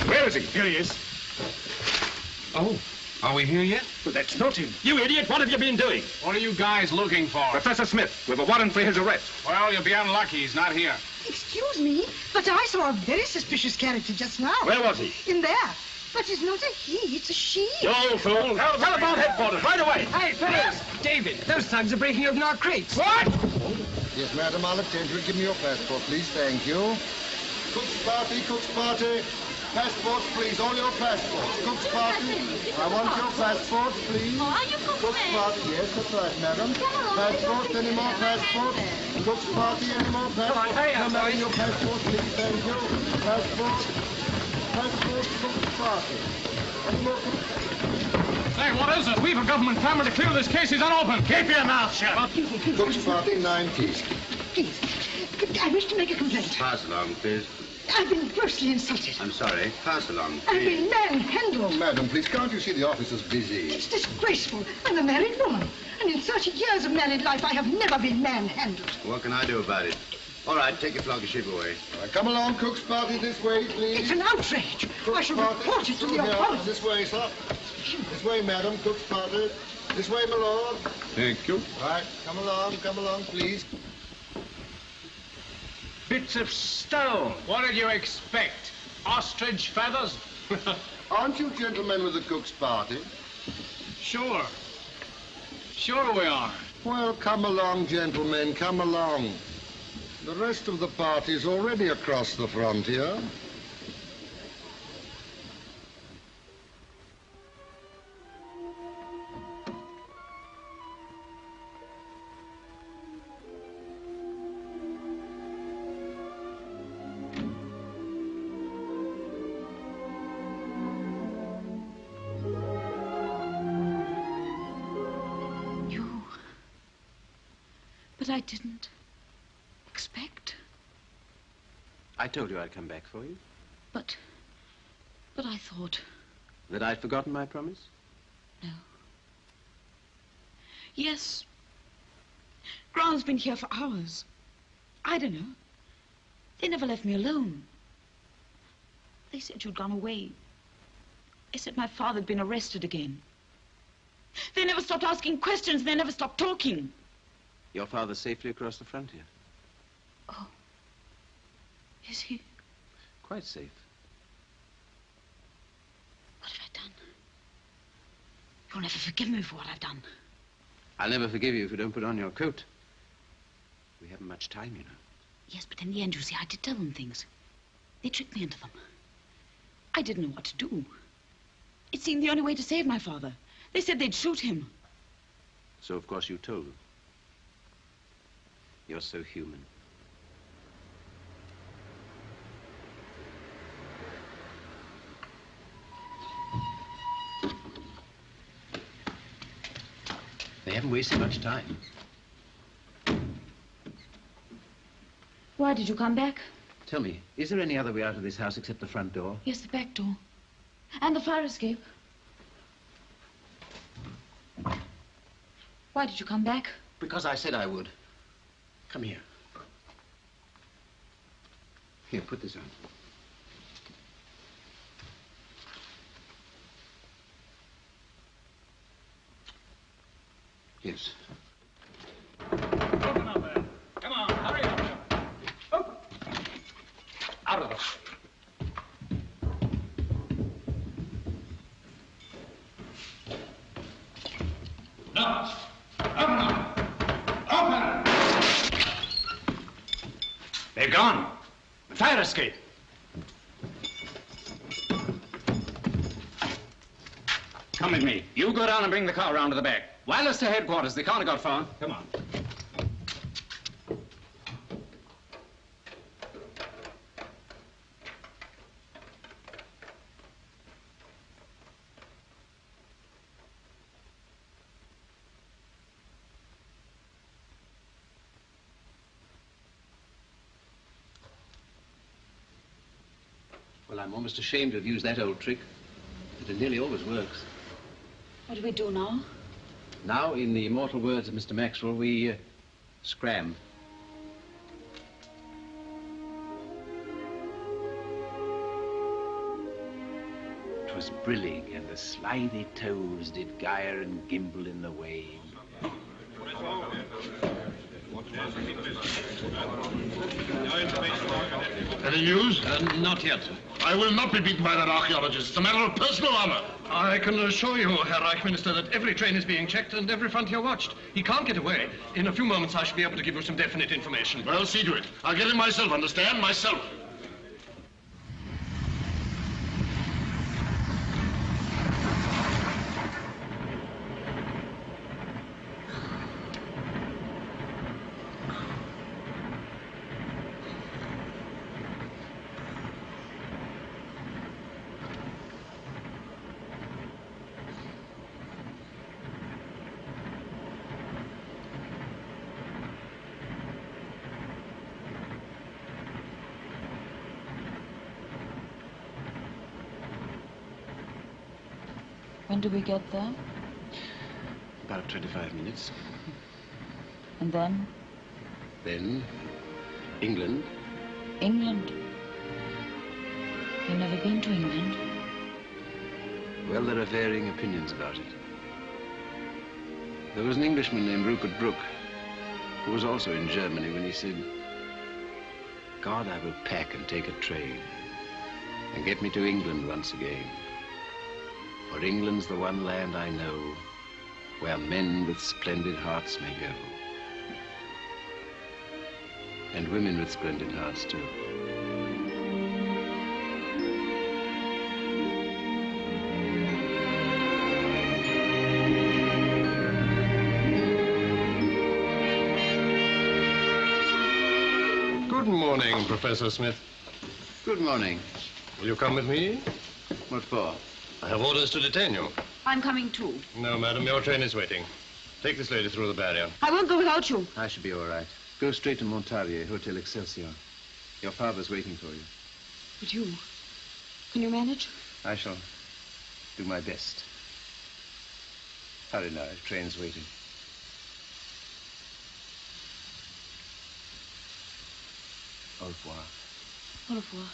Where is he? Here he is.
Oh, are we here yet?
But that's not him. You idiot, what have you been doing?
What are you guys looking for?
Professor Smith, with a warrant for his arrest.
Well, you'll be unlucky. He's not here.
Excuse me, but I saw a very suspicious character just now.
Where was he?
In there. But it's not a he, it's a she.
You old fool. Tell about headquarters right away.
Hey, fellas! David, those thugs are breaking open our crates.
What?
Yes, madam, I'll attend to it. Give me your passport, please. Thank you. Cook's party, Cook's party. Passports, please. All your passports. Cook's party. I want your passports, please.
Oh, are you
Cook's party. Yes, that's right, madam. Passports, any more passports? Cook's party, any more passports? No, madam, your passports, please. Thank you. Passports. Passports, Cook's party. Any more
Hey, what is it? We've a government clamor to clear this case. He's unopened.
Keep your mouth shut.
Cook's party, 90.
Please, I wish to make a complaint.
Pass along, please.
I've been grossly insulted.
I'm sorry. Pass along,
I've
please.
been manhandled.
Oh, madam, please, can't you see the officer's busy?
It's disgraceful. I'm a married woman. And in 30 years of married life, I have never been manhandled.
What can I do about it? All right, take your floggership away.
Come along, Cook's party, this way, please.
It's an outrage. I shall report it to the
Here,
authorities.
This way, sir. This way, madam, Cook's party. This way, my lord.
Thank you.
Right, come along, please.
Bits of stone.
What did you expect? Ostrich feathers?
Aren't you gentlemen with the Cook's party?
Sure. Sure we are.
Well, come along, gentlemen, come along. The rest of the party's already across the frontier.
that I didn't expect.
I told you I'd come back for you.
But I thought...
That I'd forgotten my promise?
No. Yes. Grant's been here for hours. I don't know. They never left me alone. They said you'd gone away. They said my father had been arrested again. They never stopped asking questions. They never stopped talking.
Your father's safely across the frontier.
Oh. Is he?
Quite safe.
What have I done? You'll never forgive me for what I've done.
I'll never forgive you if you don't put on your coat. We haven't much time, you know.
Yes, but in the end, you see, I did tell them things. They tricked me into them. I didn't know what to do. It seemed the only way to save my father. They said they'd shoot him.
So, of course, you told them. You're so human. They haven't wasted much time.
Why did you come back?
Tell me, is there any other way out of this house except the front door?
Yes, the back door. And the fire escape. Why did you come back?
Because I said I would. Come here. Here, put this on. Yes.
Open up there. Come on, hurry up. Open. Out of it. No. Open up. Open. They've gone. The fire escape. Come with me. You go down and bring the car round to the back. Wireless to headquarters. They can't have got far. Come on.
Well, I'm almost ashamed to have used that old trick. But it nearly always works.
What do we do now?
Now, in the immortal words of Mr. Maxwell, we scram. "'Twas brillig, and the slithy toes did gyre and gimble in the wave."
Any news?
Not yet.
I will not be beaten by that archaeologist. It's a matter of personal honor.
I can assure you, Herr Reich Minister, that every train is being checked and every frontier watched. He can't get away. In a few moments, I shall be able to give you some definite information.
Well, see to it. I'll get him myself, understand? Myself.
When do we get there?
About 25 minutes.
And then?
Then, England.
England? You've never been to England?
Well, there are varying opinions about it. There was an Englishman named Rupert Brooke, who was also in Germany when he said, "God, I will pack and take a train and get me to England once again. For England's the one land I know where men with splendid hearts may go. And women with splendid hearts, too."
Good morning, Professor Smith.
Good morning.
Will you come with me?
What for?
I have orders to detain you.
I'm coming too.
No, madam, your train is waiting.
Take this lady through the barrier.
I won't go without you.
I should be all right. Go straight to Montalier, Hotel Excelsior. Your father's waiting for you.
But you, can you manage?
I shall do my best. Hurry now, the train's waiting. Au revoir.
Au revoir.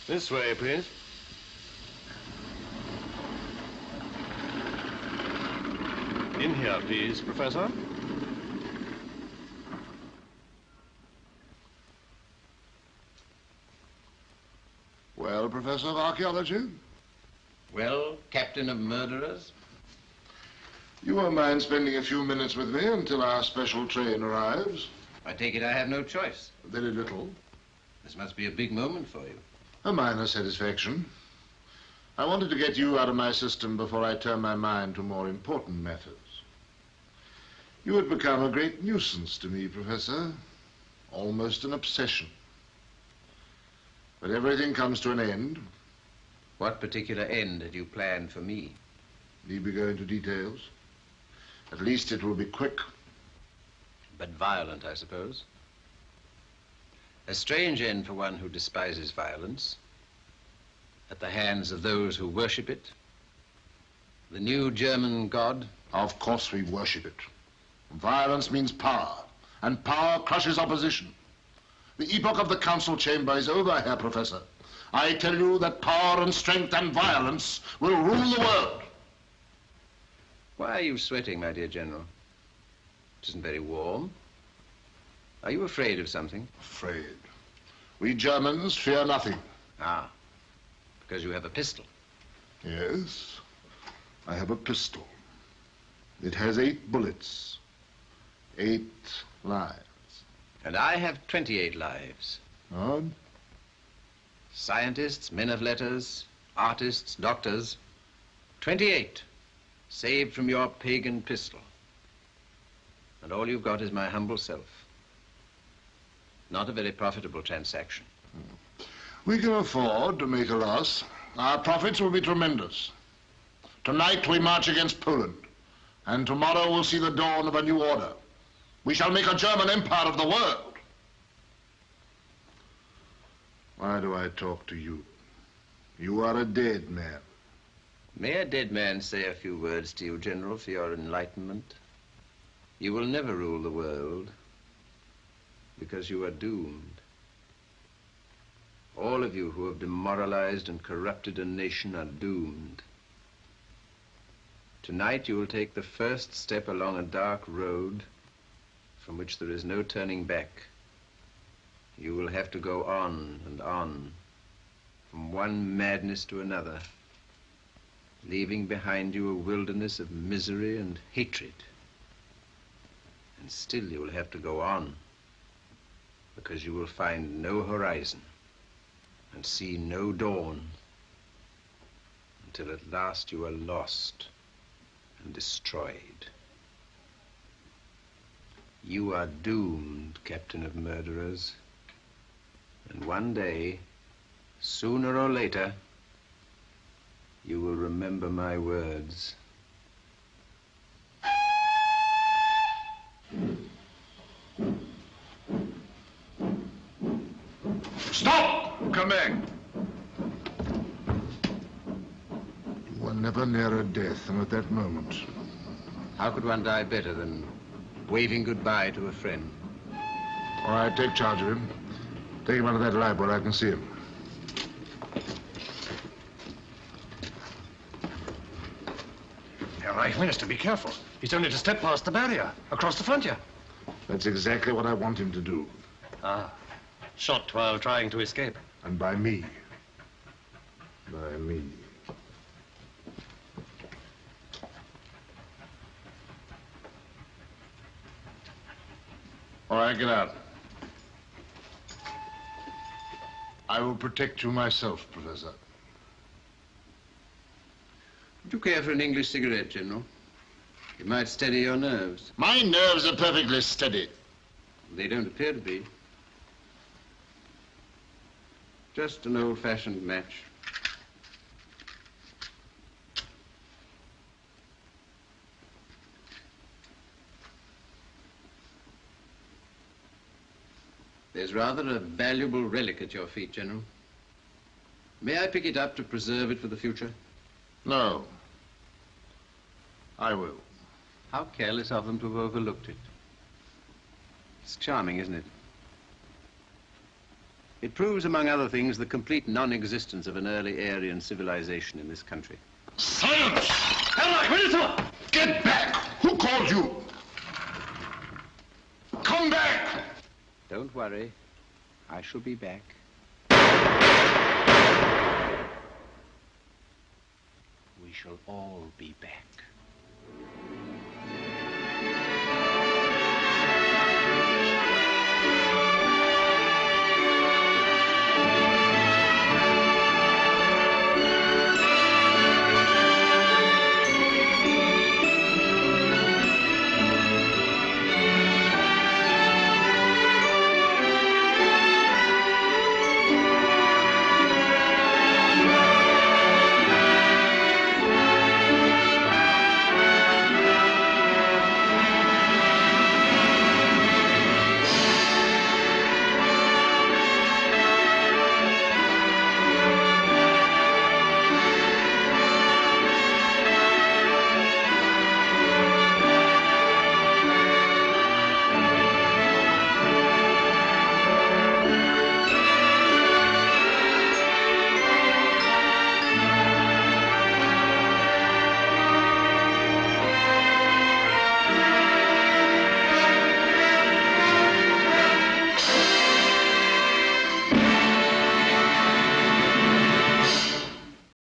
This way, please. In here, please, Professor.
Well, Professor of Archaeology?
Well, Captain of Murderers?
You won't mind spending a few minutes with me until our special train arrives?
I take it I have no choice.
Very little.
This must be a big moment for you.
A minor satisfaction. I wanted to get you out of my system before I turn my mind to more important matters. You had become a great nuisance to me, Professor. Almost an obsession. But everything comes to an end.
What particular end had you planned for me?
Need we go into details? At least it will be quick.
But violent, I suppose. A strange end for one who despises violence. At the hands of those who worship it. The new German god.
Of course we worship it. Violence means power, and power crushes opposition. The epoch of the council chamber is over, Herr Professor. I tell you that power and strength and violence will rule the world.
Why are you sweating, my dear General? It isn't very warm. Are you afraid of something?
Afraid? We Germans fear nothing.
Ah, because you have a pistol.
Yes, I have a pistol. It has 8 bullets, 8 lives.
And I have 28 lives.
Odd.
Scientists, men of letters, artists, doctors. 28, saved from your pagan pistol. And all you've got is my humble self. Not a very profitable transaction.
We can afford to make a loss. Our profits will be tremendous. Tonight we march against Poland, and tomorrow we'll see the dawn of a new order. We shall make a German empire of the world. Why do I talk to you? You are a dead man.
May a dead man say a few words to you, General, for your enlightenment? You will never rule the world because you are doomed. All of you who have demoralized and corrupted a nation are doomed. Tonight you will take the first step along a dark road from which there is no turning back. You will have to go on and on, from one madness to another, leaving behind you a wilderness of misery and hatred. And still you will have to go on, because you will find no horizon and see no dawn until at last you are lost and destroyed. You are doomed, Captain of Murderers. And one day, sooner or later, you will remember my words.
Stop!
Come back.
You were never nearer death than at that moment.
How could one die better than waving goodbye to a friend?
All right, take charge of him. Take him out of that lab where I can see him.
Herr Reich Minister, be careful. He's only to step past the barrier, across the frontier.
That's exactly what I want him to do.
Ah, shot while trying to escape.
And by me. By me. All right, get out. I will protect you myself, Professor.
Would you care for an English cigarette, General? It might steady your nerves.
My nerves are perfectly steady.
They don't appear to be. Just an old-fashioned match. There's rather a valuable relic at your feet, General. May I pick it up to preserve it for the future?
No. I will.
How careless of them to have overlooked it. It's charming, isn't it? It proves, among other things, the complete non-existence of an early Aryan civilization in this country.
Silence! Get back! Who called you? Come back!
Don't worry. I shall be back. We shall all be back.